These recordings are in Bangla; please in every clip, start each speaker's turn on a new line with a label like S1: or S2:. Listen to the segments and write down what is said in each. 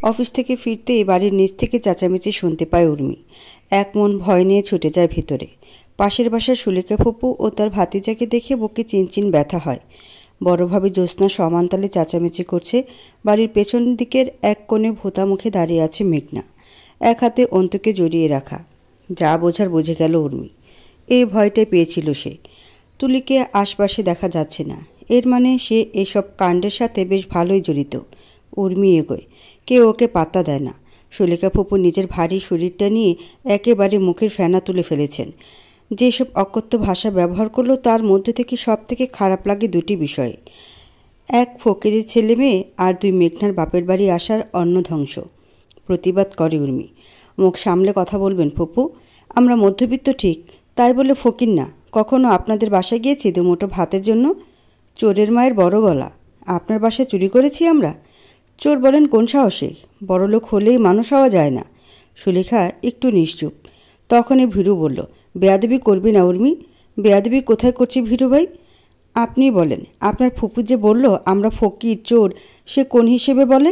S1: অফিস থেকে ফিরতেই বাড়ির নিচ থেকে চেঁচামেচি শুনতে পায় উর্মি। এক মন ভয় নিয়ে ছুটে যায় ভিতরে। পাশের বাসার সুলেখা ফুপু ও তার ভাতিজাকে দেখে বুকে চিনচিন ব্যথা হয়। বড়ভাবে জ্যোৎস্না সমানতালে চেঁচামেচি করছে। বাড়ির পেছন দিকের এক কোণে ভোতা মুখে দাঁড়িয়ে আছে মেঘনা, এক হাতে অন্তুকে জড়িয়ে রাখা। যা বোঝার বুঝে গেল উর্মি। এই ভয়টাই পেয়েছিল সে। তুলিকে আশপাশে দেখা যাচ্ছে না, এর মানে সে এসব কাণ্ডের সাথে বেশ ভালোই জড়িত। উর্মি এগোয়, কেউ ওকে পাত্তা দেয় না। সুলেখা ফুপু নিজের ভারী শরীরটা নিয়ে একেবারে মুখের ফেনা তুলে ফেলেছেন। যেসব অকথ্য ভাষা ব্যবহার করলো তার মধ্যে থেকে সব থেকে খারাপ লাগে দুটি বিষয়ে, এক ফকিরের ছেলে মেয়ে, আর দুই মেঘনার বাপের বাড়ি আসার অন্ন ধ্বংস। প্রতিবাদ করে উর্মি। মুখ সামলে কথা বলবেন ফুপু, আমরা মধ্যবিত্ত ঠিক, তাই বলে ফকির না। কখনো আপনাদের বাসায় গিয়েছি দুমুঠো ভাতের জন্য? চোরের মায়ের বড় গলা। আপনার বাসায় চুরি করেছি আমরা? চোর বলেন কোন সাহসে? বড়লোক হলেই মানুষ হওয়া যায় না। সুলেখা একটু নিশ্চুপ। তখনই ভীরু বলল, বেয়াদবি করবি না উর্মি। বেয়াদবি কোথায় করছি ভীরু ভাই? আপনি বলেন। আপনার ফুপু যে বলল আমরা ফকির চোর, সে কোন হিসেবে বলে?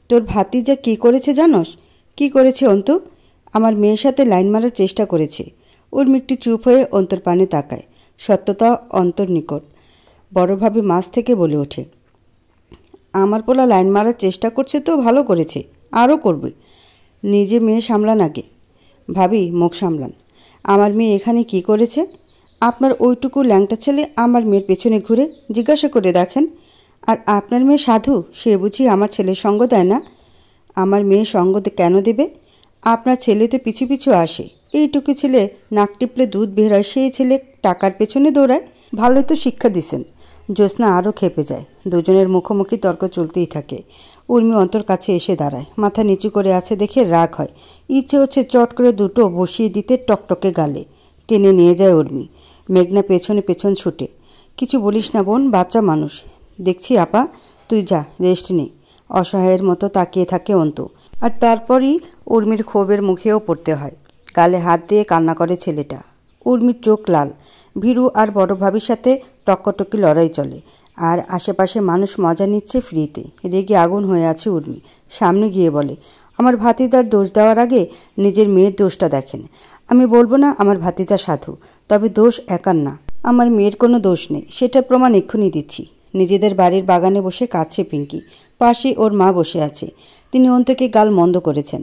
S1: তোর ভাতিজা কী করেছে জানোস? কি করেছে অন্তু? আমার মেয়ের সাথে লাইন মারার চেষ্টা করেছে। উর্মি একটু চুপ হয়ে অন্তর পানে তাকায়। সত্যতা অন্তর নিকট। বড়ভাবে মাছ থেকে বলে ওঠে, আমার পোলা লাইন মারার চেষ্টা করছে তো ভালো করেছে, আরও করবে। নিজে মেয়ে সামলান আগে। ভাবি মুখ সামলান। আমার মেয়ে এখানে কি করেছে? আপনার ওইটুকু ল্যাংটা ছেলে আমার মেয়ের পেছনে ঘুরে জিজ্ঞাসা করে দেখেন। আর আপনার মেয়ে সাধু, সে বুঝি আমার ছেলের সঙ্গ দেয় না? আমার মেয়ে সঙ্গ কেন দেবে? আপনার ছেলে তো পিছু পিছু আসে। এইটুকু ছেলে নাক টিপলে দুধ বের হয়, সেই ছেলে টাকার পেছনে দৌড়ায়। ভালোই তো শিক্ষা দিছেন। জ্যোৎস্না আরও খেপে যায়। দুজনের মুখোমুখি তর্ক চলতেই থাকে। উর্মি অন্তর কাছে এসে দাঁড়ায়। মাথা নিচু করে আছে দেখে রাগ হয়। ইচ্ছে হচ্ছে চট করে দুটো বসিয়ে দিতে টকটকে গালে। টেনে নিয়ে যায় উর্মি। মেঘনা পেছনে পেছন ছুটে। কিছু বলিস না বোন, বাচ্চা মানুষ। দেখছি আপা, তুই যা, রেস্ট নে। অসহায়ের মতো তাকিয়ে থাকে অন্তু। আর তারপরই উর্মির ক্ষোভের মুখেও পড়তে হয়। গালে হাত দিয়ে কান্না করে ছেলেটা। উর্মির চোখ লাল। ভীরু আর বড় ভাবির সাথে টক্কটকি লড়াই চলে, আর আশেপাশে মানুষ মজা নিচ্ছে ফ্রিতে। রেগে আগুন হয়ে আছে উর্মি। সামনে গিয়ে বলে, আমার ভাতিজার দোষ দেওয়ার আগে নিজের মেয়ের দোষটা দেখেন। আমি বলবো না আমার ভাতিজা সাধু, তবে দোষ একার না। আমার মেয়ের কোনো দোষ নেই, সেটার প্রমাণ এক্ষুনি দিচ্ছি। নিজেদের বাড়ির বাগানে বসে কাঁদছে পিঙ্কি। পাশে ওর মা বসে আছে। তিনি অন্তুকে গাল মন্দ করেছেন।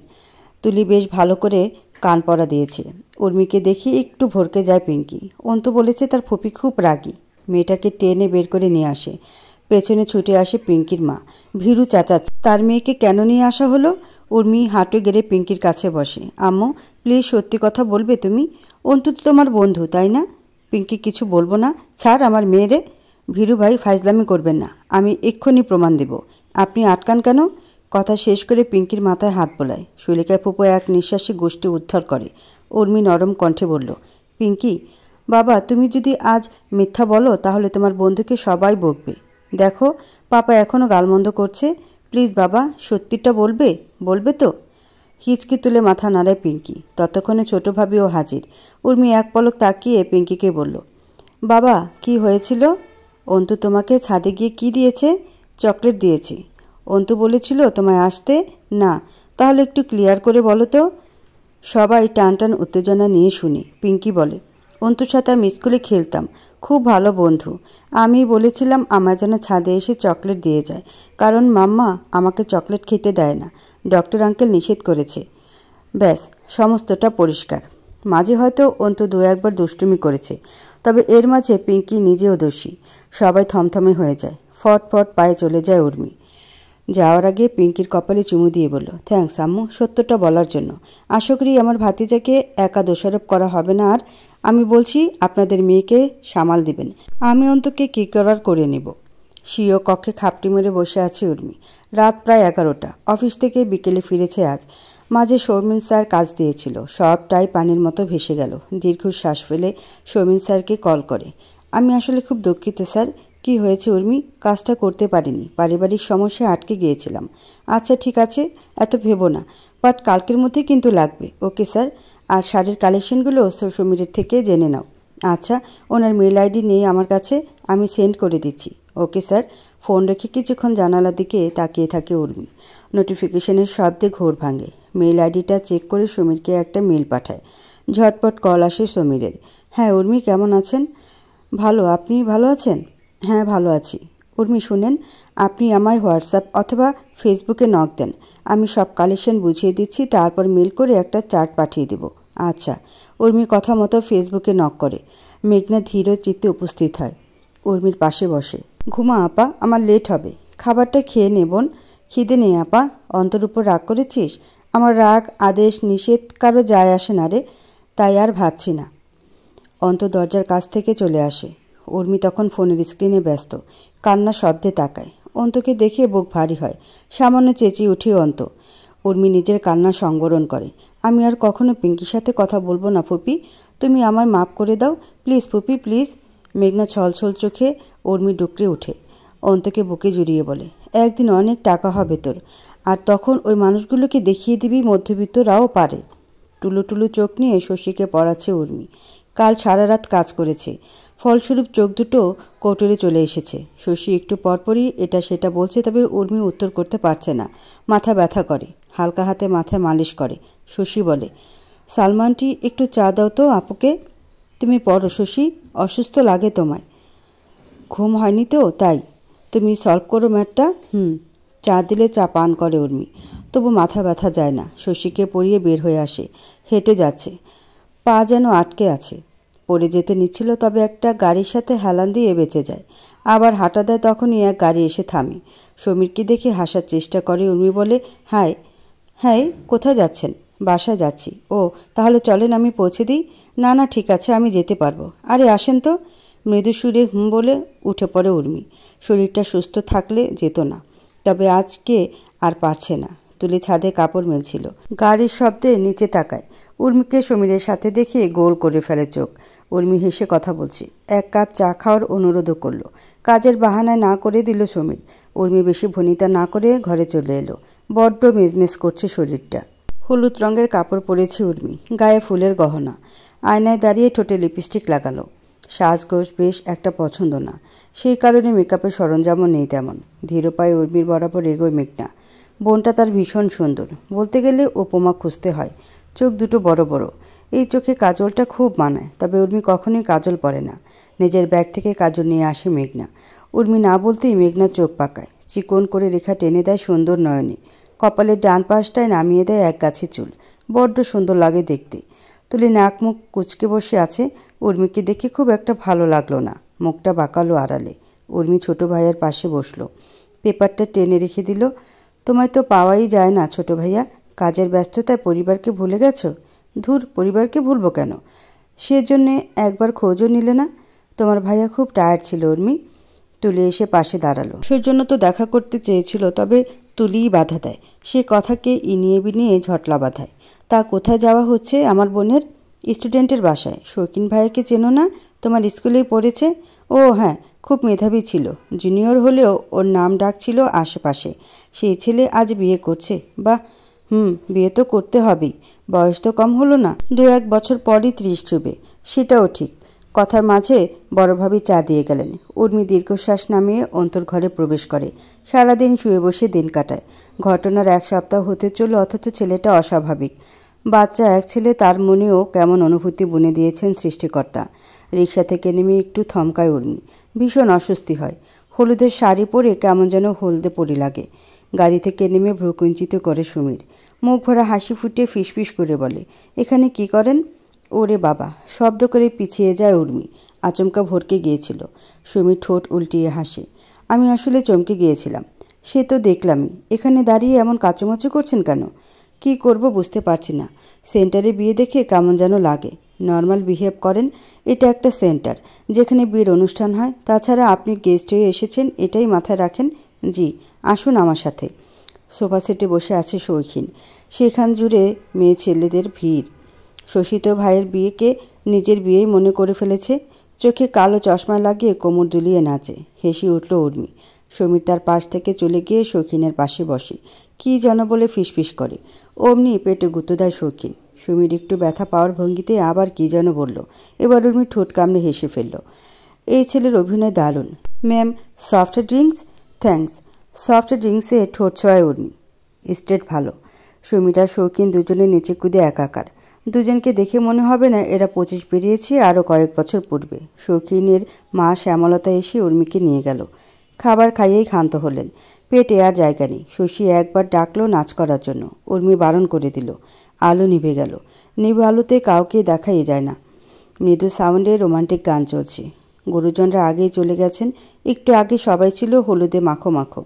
S1: তুলি বেশ ভালো করে কান পড়া দিয়েছে। উর্মিকে দেখে একটু ভরকে যায় পিঙ্কি। অন্তু বলেছে তার ফুপি খুব রাগী। মেয়েটাকে টেনে বের করে নিয়ে আসে। পেছনে ছুটে আসে পিঙ্কির মা। ভীরু চাচাচ্ছে, তার মেয়েকে কেন নিয়ে আসা হলো? উর্মি হাঁটু গেড়ে পিঙ্কির কাছে বসে। আম্মু প্লিজ সত্যি কথা বলবে তুমি? অন্তু তো তোমার বন্ধু, তাই না? পিঙ্কি কিছু বলবো না। ছাড় আমার মেয়েরে। ভীরু ভাই ফাইজলামি করবেন না, আমি এক্ষুনি প্রমাণ দেব। আপনি আটকান কেন? কথা শেষ করে পিঙ্কির মাথায় হাত বোলায়। সুলেখা ফুপু এক নিঃশ্বাসে গোষ্ঠী উদ্ধার করে। উর্মি নরম কণ্ঠে বলল, পিঙ্কি বাবা, তুমি যদি আজ মিথ্যা বলো তাহলে তোমার বন্ধুকে সবাই বকবে। দেখো পাপা এখনও গালমন্দ করছে। প্লিজ বাবা, সত্যিটা বলবে? বলবে তো? হিচকি তুলে মাথা নাড়ায় পিঙ্কি। ততক্ষণে ছোট ভাবিও হাজির। উর্মি এক পলক তাকিয়ে পিঙ্কিকে বলল, বাবা কি হয়েছিল? অন্তু তোমাকে ছাদে গিয়ে কি দিয়েছে? চকলেট দিয়েছে। অন্তু বলেছিল তোমায় আসতে? না। তাহলে একটু ক্লিয়ার করে বলো তো। সবাই টান টান উত্তেজনা নিয়ে শুনি। পিঙ্কি বলে, অন্তুর সাথে আমি স্কুলে খেলতাম, খুব ভালো বন্ধু। আমি বলেছিলাম আমার যেন ছাদে এসে চকলেট দিয়ে যায়, কারণ মাম্মা আমাকে চকলেট খেতে দেয় না, ডক্টর আঙ্কেল নিষেধ করেছে। ব্যাস, সমস্তটা পরিষ্কার। মাঝে হয়তো অন্তু দু একবার দুষ্টুমি করেছে, তবে এর মাঝে পিঙ্কি নিজেও দোষী। সবাই থমথমে হয়ে যায়। ফট ফট পায়ে চলে যায় উর্মি। যাওয়ার আগে পিঙ্কির কপালে চুমু দিয়ে বলল, থ্যাঙ্কস আম্মু, সত্যটা বলার জন্য। আশা করি আমার ভাতিজাকে একা দোষারোপ করা হবে না। আর আমি বলছি আপনাদের মেয়েকে সামাল দিবেন। আমি অন্তকে কী করার করে নেব। স্বীয় কক্ষে খাপটি মেরে বসে আছে উর্মি। রাত প্রায় 11টা। অফিস থেকে বিকেলে ফিরেছে আজ। মাঝে সৌমিন স্যার কাজ দিয়েছিল, সবটাই পানির মতো ভেসে গেল। দীর্ঘশ্বাস ফেলে সৌমিন স্যারকে কল করে, আমি আসলে খুব দুঃখিত স্যার। কি হয়েছে উর্মি? কাজটা করতে পারিনি, পারিবারিক সমস্যায় আটকে গিয়েছিলাম। আচ্ছা ঠিক আছে, এত ভেবো না, বাট কালকের মধ্যে কিন্তু লাগবে। Okay sir. আর শাড়ির কালেকশনগুলো সোশ্যাল মিডিয়া থেকে জেনে নাও। আচ্ছা, ওনার মেল আইডি নেই আমার কাছে, আমি সেন্ড করে দিচ্ছি। Okay sir. ফোন রেখে কিছুক্ষণ জানালার দিকে তাকিয়ে থাকে উর্মি। নোটিফিকেশনের শব্দে ঘোর ভাঙে। মেল আইডিটা চেক করে সমীরকে একটা মেল পাঠায়। ঝটপট কল আসে সমীরের। হ্যাঁ উর্মি, কেমন আছেন? ভালো, আপনি ভালো আছেন? হ্যাঁ ভালো আছি। উর্মি শুনেন, আপনি আমায় হোয়াটসঅ্যাপ অথবা ফেসবুকে নক দেন, আমি সব কালেকশন বুঝিয়ে দিচ্ছি, তারপর মেল করে একটা চার্ট পাঠিয়ে দেব। আচ্ছা। উর্মি কথা মতো ফেসবুকে নক করে। মেঘনা ধীর চিত্তে উপস্থিত হয়, উর্মির পাশে বসে। ঘুমা আপা, আমার লেট হবে, খাবারটা খেয়ে নেবন। খিদে নেই আপা? অন্তর উপর রাগ করেছিস? আমার রাগ আদেশ নিষেধ কারো যায় আসে না রে, তাই আর ভাবছি না। অন্ত দরজার কাছ থেকে চলে আসে। উর্মি তখন ফোনের স্ক্রিনে ব্যস্ত, কান্নার শব্দে তাকায়। অন্তকে দেখে বুক ভারী হয়, সামান্য চেঁচিয়ে উঠে অন্ত। উর্মি নিজের কান্না সংবরণ করে। আমি আর কখনো পিঙ্কির সাথে কথা বলবো না ফুপি, তুমি আমায় মাফ করে দাও প্লিজ ফুপি প্লিজ। মেঘনা ছলছল চোখে উর্মি ডুকরে ওঠে। অন্তকে বুকে জড়িয়ে বলে, একদিন অনেক টাকা হবে তোর, আর তখন ওই মানুষগুলোকে দেখিয়ে দিবি মধ্যবিত্তরাও পারে। টুলু টুলু চোখ নিয়ে শশীকে পড়াচ্ছে উর্মি। কাল সারা রাত কাজ করেছে, ফলস্বরূপ চোখ দুটো কোটরে চলে এসেছে। শশী একটু পরপরই এটা সেটা বলছে, তবে উর্মি উত্তর করতে পারছে না। মাথা ব্যথা করে, হালকা হাতে মাথায় মালিশ করে। শশী বলে, সালমানটি একটু চা দাও তো আপুকে। তুমি পড়ো শশী, অসুস্থ লাগে তোমায়। ঘুম হয়নি তো তাই। তুমি সলভ করো ম্যাটটা। চা দিলে চা পান করে উর্মি, তবু মাথা ব্যথা যায় না। শশীকে পরিয়ে বের হয়ে আসে। হেঁটে যাচ্ছে, পা যেন আটকে আছে। পড়ে যেতে নিচ্ছিল, তবে একটা গাড়ির সাথে হেলান দিয়ে বেঁচে যায়। আবার হাঁটা দেয়, তখনই এক গাড়ি এসে থামে। সমীরকে দেখে হাসার চেষ্টা করে উর্মি। বলে, হাই হ্যাঁ, কোথায় যাচ্ছেন? বাসায় যাচ্ছি। ও তাহলে চলেন আমি পৌঁছে দিই। না না ঠিক আছে, আমি যেতে পারবো। আরে আসেন তো। মৃদু সুরে বলে উঠে পড়ে উর্মি। শরীরটা সুস্থ থাকলে যেত না, তবে আজকে আর পারছে না। তুলে ছাদে কাপড় মেলছিল। গাড়ির শব্দে নিচে তাকায়। উর্মিকে সমীরের সাথে দেখে গোল করে ফেলে চোখ। উর্মি হেসে কথা বলছি, এক কাপ চা খাওয়ার অনুরোধও করলো। কাজের বাহানায় না করে দিল সমীর। উর্মি বেশি ভনিতা না করে ঘরে চলে এলো। বড্ড মেজমেজ করছে শরীরটা। হলুদ রঙের কাপড় পরেছে উর্মি, গায়ে ফুলের গহনা। আয়নায় দাঁড়িয়ে ঠোঁটে লিপস্টিক লাগালো। সাজগোজ বেশ একটা পছন্দ না, সেই কারণে মেকআপের সরঞ্জামও নেই তেমন। ধীর পায়ে উর্মির বরাবর এগোয় মেঘনা। বোনটা তার ভীষণ সুন্দর, বলতে গেলে উপমা খুঁজতে হয়। চোখ দুটো বড় বড়, এই চোখে কাজলটা খুব মানায়, তবে উর্মি কখনোই কাজল পরে না। নিজের ব্যাগ থেকে কাজল নিয়ে আসে মেঘনা। উর্মি না বলতেই মেঘনা চোখ পাকায়, চিকন করে রেখা টেনে দেয় সুন্দর নয়নে। কপালের ডান পাশটায় নামিয়ে দেয় এক গাছি চুল, বড্ড সুন্দর লাগে দেখতে। তুলি নাক মুখ কুচকে বসে আছে। উর্মিকে দেখে খুব একটা ভালো লাগলো না, মুখটা বাঁকালো আড়ালে। উর্মি ছোট ভাইয়ের পাশে বসলো, পেপারটা টেনে রেখে দিল। তোমায় তো পাওয়াই যায় না ছোট ভাইয়া, কাজের ব্যস্ততায় পরিবারকে ভুলে গেছো। ধুর, পরিবারকে ভুলবো কেন? সেজন্যে একবার খোঁজও নিলে না। তোমার ভাইয়া খুব টায়ার্ড ছিল উর্মি। তুলি এসে পাশে দাঁড়ালো। সেজন্য তো দেখা করতে চেয়েছিল, তবে তুলিই বাধা দেয়। সে কথাকে ইনিয়ে বিনিয়ে ঝটলা বাঁধায়। তা কোথায় যাওয়া হচ্ছে আমার বোনের? স্টুডেন্টের বাসায়। শৌখিন ভাইয়াকে চেনো না? তোমার স্কুলেই পড়েছে। ও হ্যাঁ, খুব মেধাবী ছিল, জুনিয়র হলেও ওর নাম ডাক ছিল আশেপাশে। সেই ছেলে আজ বিয়ে করছে। বাহ। বিয়ে তো করতে হবেই, বয়স তো কম হলো না। 2-1 বছর পরই 30 ছুবে। সেটাও ঠিক। কথার মাঝে বড়ভাবে চা দিয়ে গেলেন। উর্মি দীর্ঘশ্বাস নামিয়ে অন্তর ঘরে প্রবেশ করে। সারাদিন শুয়ে বসে দিন কাটায়। ঘটনার 1 সপ্তাহ হতে চলল, অথচ ছেলেটা অস্বাভাবিক। বাচ্চা এক ছেলে, তার মনেও কেমন অনুভূতি বুনে দিয়েছেন সৃষ্টিকর্তা। রিকশা থেকে নেমে একটু থমকায় উর্মি। ভীষণ অস্বস্তি হয়। হলুদের শাড়ি পরে কেমন যেন হলদে পরি লাগে। গাড়ি থেকে নেমে ভ্রুকুঞ্চিত করে সমীর। মুখ ভরা হাসি ফুটিয়ে ফিসফিস করে বলে, এখানে কি করেন? ওরে বাবা, শব্দ করে পিছিয়ে যায় উর্মি। আচমকা ভরকে গিয়েছিল। সমীর ঠোঁট উল্টিয়ে হাসে। আমি আসলে চমকে গিয়েছিলাম। সে তো দেখলামই। এখানে দাঁড়িয়ে এমন কাচুমাচু করছেন কেন? কি করব বুঝতে পারছি না। সেন্টারে বিয়ে দেখে কেমন যেন লাগে। নর্মাল বিহেভ করেন। এটা একটা সেন্টার, যেখানে বিয়ের অনুষ্ঠান হয়। তাছাড়া আপনি গেস্ট হয়ে এসেছেন, এটাই মাথায় রাখেন। জি, আসুন আমার সাথে। সোফা সেটে বসে আছে শৌখিন। সেখান জুড়ে মেয়ে ছেলেদের ভিড়। শশী তো ভাইয়ের বিয়েকে নিজের বিয়েই মনে করে ফেলেছে। চোখে কালো চশমা লাগিয়ে কোমর দুলিয়ে নাচে। হেসে উঠল উর্মি। সমীর তার পাশ থেকে চলে গিয়ে শৌখিনের পাশে বসে। কী যেন বলে ফিসফিস করে। অমনি পেটে গুঁতো দেয় শৌখিন। সমীর একটু ব্যথা পাওয়ার ভঙ্গিতে আবার কী যেন বলল। এবার উর্মি ঠোঁট কামড়ে হেসে ফেলল। এই ছেলের অভিনয় দারুণ। Ma'am, soft drinks? Thanks. Soft ড্রিঙ্কসে ঠোঁট ছোঁয়ায় উর্মি। স্টেট ভালো। সুমির আর শৌখিন দুজনে নিচে কুদে একাকার। দুজনকে দেখে মনে হবে না এরা 25 পেরিয়েছে আরও কয়েক বছর পূর্বে। শৌখিনের মা শ্যামলতা এসে উর্মিকে নিয়ে গেল। খাবার খাইয়েই ক্ষান্ত হলেন। পেটে আর জায়গা নেই। শশী একবার ডাকলো নাচ করার জন্য। উর্মি বারণ করে দিল। আলো নিভে গেল। নিভে আলোতে কাউকে দেখাই যায় না। মৃদু সাউন্ডে রোমান্টিক গান চলছে। গুরুজনরা আগেই চলে গেছেন। একটু আগে সবাই ছিল হলুদে মাখো মাখো।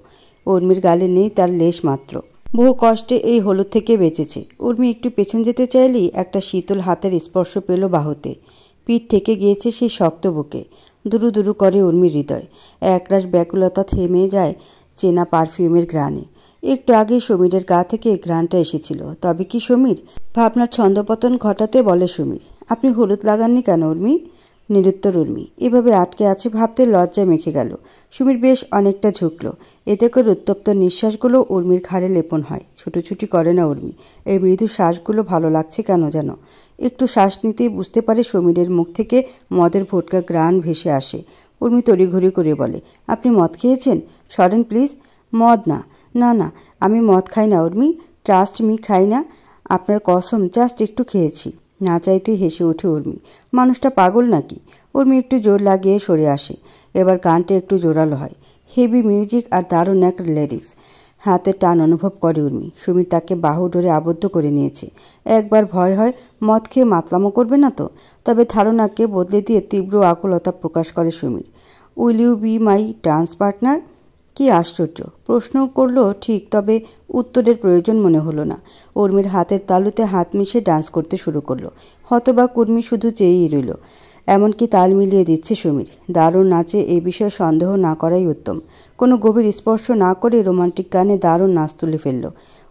S1: উর্মির গালে নেই তার লেশ মাত্র। বহু কষ্টে এই হলুদ থেকে বেঁচেছে। উর্মি একটু পেছন যেতে চাইলেই একটা শীতল হাতের স্পর্শ পেল বাহুতে। পিঠ ঠেকে গিয়েছে সেই শক্ত বুকে। দুরু দুরু করে উর্মির হৃদয়। একরাশ ব্যাকুলতা থেমে যায় চেনা পারফিউমের ঘ্রাণে। একটু আগে সমীরের গা থেকে ঘ্রাণটা এসেছিল। তবে কি সমীর? ভাবনার ছন্দপতন ঘটাতে বলে সমীর, আপনি হলুদ লাগাননি কেন উর্মি? নিরুত্তর উর্মি। এভাবে আটকে আছে ভাবতে লজ্জায় মেখে গেল। সুমির বেশ অনেকটা ঝুঁকল। এতে করে উত্তপ্ত নিঃশ্বাসগুলো উর্মির ঘাড়ে লেপন হয়। ছুটোছুটি করে না উর্মি। এই মৃদু শ্বাসগুলো ভালো লাগছে কেন যেন। একটু শ্বাস নিতেই বুঝতে পারে সমীরের মুখ থেকে মদের ভোটকা গ্রান ভেসে আসে। উর্মি তড়িঘড়ি করে বলে, আপনি মদ খেয়েছেন? সরেন প্লিজ। মদ না, না না, আমি মদ খাই না উর্মি। ট্রাস্ট মি, খাই না। আপনার কসম, জাস্ট একটু খেয়েছি। না চাইতেই হেসে ওঠে উর্মি। মানুষটা পাগল নাকি? উর্মি একটু জোর লাগিয়ে সরে আসে। এবার গানটা একটু জোরালো হয়। হেভি মিউজিক আর দারুণ এক লিরিক্স। হাতের টান অনুভব করে উর্মি। সুমির তাকে বাহু ধরে আবদ্ধ করে নিয়েছে। একবার ভয় হয় মদ খেয়ে মাতলামো করবে না তো। তবে ধারণাকে বদলে দিয়ে তীব্র আকুলতা প্রকাশ করে সুমির। Will you be my dance partner? কি আশ্চর্য! প্রশ্ন করল ঠিক, তবে উত্তরের প্রয়োজন মনে হলো না। উর্মির হাতের তালুতে হাত মিশিয়ে ডান্স করতে শুরু করলো। হতবাক উর্মি শুধু চেয়েই রইল। এমনকি তাল মিলিয়ে দিচ্ছে সুমির। দারুণ নাচে, এই বিষয়ে সন্দেহ না করাই উত্তম। কোনো গভীর স্পর্শ না করে রোমান্টিক গানে দারুণ নাচ তুলে ফেলল।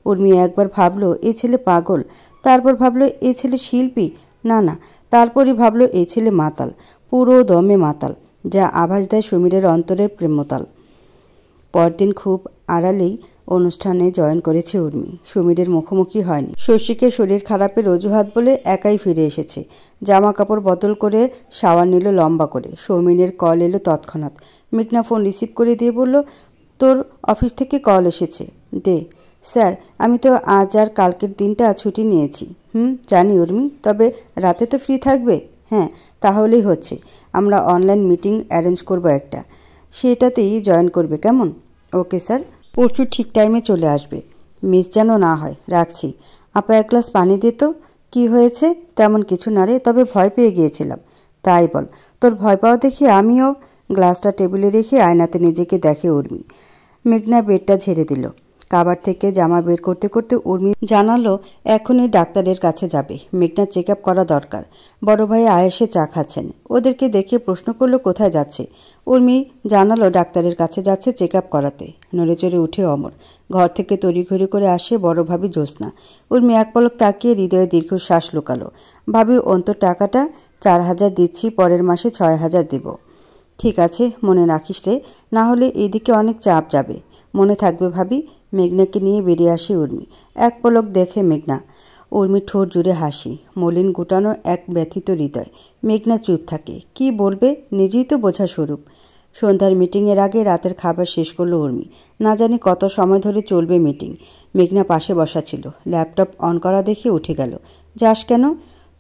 S1: উর্মি একবার ভাবল এ ছেলে পাগল। তারপর ভাবল এ ছেলে শিল্পী। না না, তারপরই ভাবল এ ছেলে মাতাল, পুরো দমে মাতাল, যা আভাস দেয় সুমিরের অন্তরের প্রেমতাল। পরদিন খুব আড়ালেই অনুষ্ঠানে জয়েন করেছে উর্মি। সমীরের মুখোমুখি হয়নি। শশীকে শরীর খারাপের অজুহাত বলে একাই ফিরে এসেছে। জামা কাপড় বদল করে শাওয়ার নিল লম্বা করে। সৌমিনের কল এলো তৎক্ষণাৎ। মেঘনা ফোন রিসিভ করে দিয়ে বলল, তোর অফিস থেকে কল এসেছে, দে। স্যার, আমি তো আজ আর কালকের দিনটা ছুটি নিয়েছি। জানি উর্মি, তবে রাতে তো ফ্রি থাকবে? হ্যাঁ, তাহলেই হচ্ছে। আমরা অনলাইন মিটিং অ্যারেঞ্জ করব একটা, সেটাতেই জয়েন করবে, কেমন? Okay sir. পরশু ঠিক টাইমে চলে আসবে, মিস যেন না হয়। রাখছি। আপা এক গ্লাস পানি দে তো। কী হয়েছে? তেমন কিছু না রে, তবে ভয় পেয়ে গিয়েছিলাম। তাই বল, তোর ভয় পাওয়া দেখি আমিও। গ্লাসটা টেবিলে রেখে আয়নাতে নিজেকে দেখে উর্মি। মেঘনা বেডটা ঝেড়ে দিল। কাবার থেকে জামা বের করতে করতে উর্মি জানালো এখনই ডাক্তারের কাছে যাবে। মেঘনা চেক আপ করা দরকার। বড় ভাই আয়েসে চা খাচ্ছেন। ওদেরকে দেখে প্রশ্ন করলো কোথায় যাচ্ছে। উর্মি জানালো ডাক্তারের কাছে যাচ্ছে চেক আপ করাতে। নড়ে চড়ে উঠে অমর। ঘর থেকে তড়িঘড়ি করে আসে বড় ভাবি জ্যোৎস্না। উর্মি এক পলক তাকিয়ে হৃদয়ে দীর্ঘশ্বাস লুকালো। ভাবি, অন্তর টাকাটা 4,000 দিচ্ছি, পরের মাসে 6,000 দিব। ঠিক আছে, মনে রাখিস রে, না হলে এদিকে অনেক চাপ যাবে। মনে থাকবে ভাবি। মেঘনাকে নিয়ে বেরিয়ে আসে উর্মি। এক পলক দেখে মেঘনা। উর্মির ঠোঁট জুড়ে হাসি, মলিন গুটানো এক ব্যথিত হৃদয়। মেঘনা চুপ থাকে। কি বলবে, নিজেই তো বোঝা স্বরূপ। সন্ধ্যার মিটিংয়ের আগে রাতের খাবার শেষ করলো উর্মি। না জানি কত সময় ধরে চলবে মিটিং। মেঘনা পাশে বসা ছিল। ল্যাপটপ অন করা দেখে উঠে গেল। যাস কেন?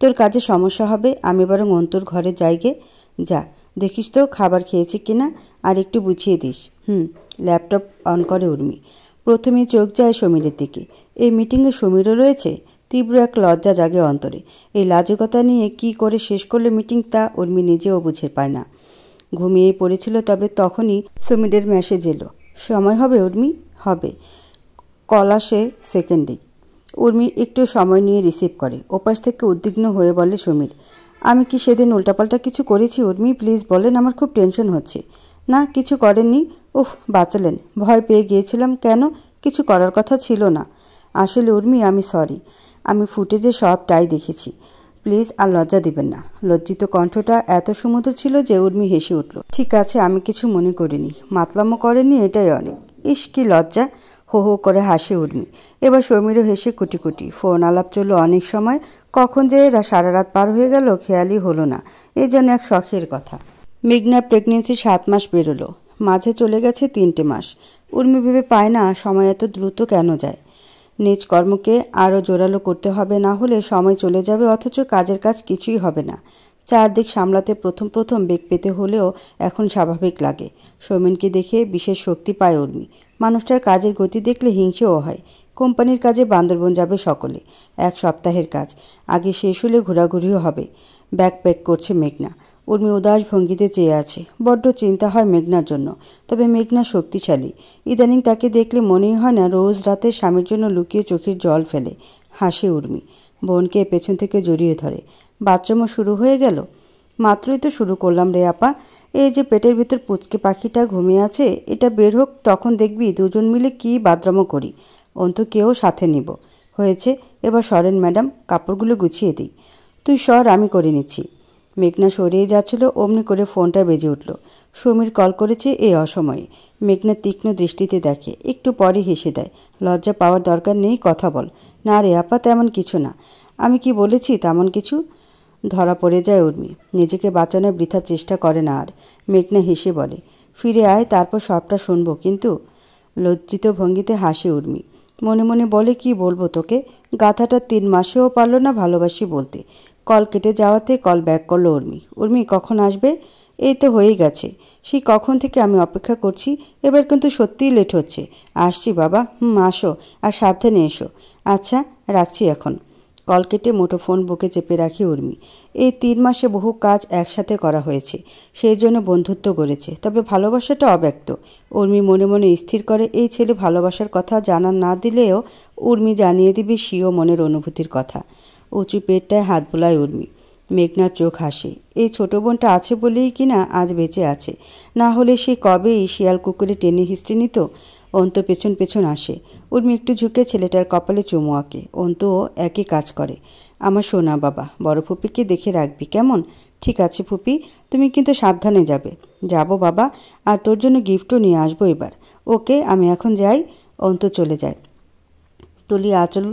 S1: তোর কাজে সমস্যা হবে, আমি বরং অন্তর ঘরে যাইগে। যা, দেখিস তো খাবার খেয়েছি কিনা, আর একটু বুঝিয়ে দিস। ল্যাপটপ অন করে উর্মি। প্রথমে চোখ যায় সমীরের দিকে। এই মিটিংয়ে সমীরও রয়েছে। তীব্র এক লজ্জা জাগে অন্তরে। এই লাজুকতা নিয়ে কি করে শেষ করলো মিটিং তা উর্মি নিজেও বুঝে পায় না। ঘুমিয়েই পড়েছিল, তবে তখনই সমীরের মেসেজ এলো। সময় হবে উর্মি? হবে। কল আসে সেকেন্ডেই। উর্মি একটু সময় নিয়ে রিসিভ করে। ওপাশ থেকে উদ্বিগ্ন হয়ে বলে সমীর, আমি কি সেদিন উল্টাপাল্টা কিছু করেছি উর্মি? প্লিজ বলেন, আমার খুব টেনশন হচ্ছে। না, কিছু করেননি। উফ, বাঁচালেন। ভয় পেয়ে গিয়েছিলাম। কেন? কিছু করার কথা ছিল না। আসলে উর্মি, আমি সরি। আমি ফুটেজে সবটাই দেখেছি। প্লিজ আর লজ্জা দিবেন না। লজ্জিত কণ্ঠটা এত সুমধুর ছিল যে উর্মি হেসে উঠল। ঠিক আছে, আমি কিছু মনে করিনি। মাতলামো করেনি, এটাই অনেক। ইস, কি লজ্জা! হো হো করে হাসে উর্মি। এবার সমীরও হেসে কুটি কুটি। ফোন আলাপ চলল অনেক সময়। কখন যে সারা রাত পার হয়ে গেল খেয়ালই হলো না। এ যেন এক শখের কথা। মেঘনার প্রেগনেন্সি 7 মাস বেরোলো। মাঝে চলে গেছে 3টে মাস। উর্মি ভেবে পায় না সময় এত দ্রুত কেন যায়। নিজ কর্মকে আরও জোরালো করতে হবে, না হলে সময় চলে যাবে অথচ কাজের কাজ কিছুই হবে না। চারদিক সামলাতে প্রথম প্রথম বেগ পেতে হলেও এখন স্বাভাবিক লাগে। সৌমেনকে দেখে বিশেষ শক্তি পায় উর্মি। মানুষটার কাজের গতি দেখলে হিংসেও হয়। কোম্পানির কাজে বান্দরবন যাবে সকলে, 1 সপ্তাহের কাজ, আগে শেষ হলে ঘোরাঘুরিও হবে। ব্যাগ প্যাক করছে মেঘনা। উর্মি উদাস ভঙ্গিতে চেয়ে আছে। বড্ড চিন্তা হয় মেঘনার জন্য। তবে মেঘনা শক্তিশালী। ইদানিং তাকে দেখলে মনেই হয় না রোজ রাতে স্বামীর জন্য লুকিয়ে চোখের জল ফেলে। হাসে উর্মি, বোনকে পেছন থেকে জড়িয়ে ধরে। বাথরুমও শুরু হয়ে গেল? মাত্রই তো শুরু করলাম রে আপা। এই যে পেটের ভিতর পুচকে পাখিটা ঘুমিয়ে আছে, এটা বের হোক, তখন দেখবি দুজন মিলে কি বাদরামো করি। অন্তকেও সাথে নিব। হয়েছে, এবার সরেন ম্যাডাম, কাপড়গুলো গুছিয়ে দিই। তুই সর, আমি করে নিচ্ছি। মেঘনা সরিয়ে যাচ্ছিল, অমনি করে ফোনটা বেজে উঠল। সমীর কল করেছে এই অসময়ে। মেঘনা তীক্ষ্ণ দৃষ্টিতে দেখে, একটু পরে হেসে দেয়। লজ্জা পাওয়ার দরকার নেই, কথা বল। না রে আপা, তেমন কিছু না। আমি কি বলেছি তেমন কিছু? ধরা পড়ে যায় উর্মি। নিজেকে বাঁচানোর বৃথা চেষ্টা করে না আর। মেঘনা হেসে বলে, ফিরে আয়, তারপর সবটা শুনবো কিন্তু। লজ্জিত ভঙ্গিতে হাসে উর্মি। মনে মনে বলে, কি বলবো তোকে? গাথাটা 3 মাসেও পারল না ভালোবাসি বলতে। কল কেটে যাওয়াতে কল ব্যাক করলো উর্মি। উর্মি, কখন আসবে? এই তো হয়েই গেছে। সেই কখন থেকে আমি অপেক্ষা করছি। এবার কিন্তু সত্যিই লেট হচ্ছে। আসছি বাবা। আসো, আর সাবধানে এসো। আচ্ছা, রাখছি এখন। কল কেটে মুঠোফোন বুকে চেপে রাখি উর্মি। এই 3 মাসে বহু কাজ একসাথে করা হয়েছে, সেই জন্য বন্ধুত্ব গড়েছে। তবে ভালোবাসাটা অব্যক্ত। উর্মি মনে মনে স্থির করে, এই ছেলে ভালোবাসার কথা জানা না দিলেও উর্মি জানিয়ে দিবে স্বীয় মনের অনুভূতির কথা। উঁচু পেটটায় হাত বোলায় উর্মি। মেঘনার চোখ হাসে। এই ছোট বোনটা আছে বলেই কিনা আজ বেঁচে আছে, না হলে সে কবেই শিয়াল কুকুরে টেনে হিস্ট্রি নিত। অন্ত পেছন পেছন আসে। উর্মি একটু ঝুঁকে ছেলেটার কপালে চুমু আঁকে। অন্তও একই কাজ করে। আমার সোনা বাবা, বড় ফুপিকে দেখে রাখবি কেমন? ঠিক আছে ফুপি, তুমি কিন্তু সাবধানে যাবে। যাব বাবা, আর তোর জন্য গিফটও নিয়ে আসবো এবার। ওকে, আমি এখন যাই। অন্ত চলে যায়। তুলি আঁচল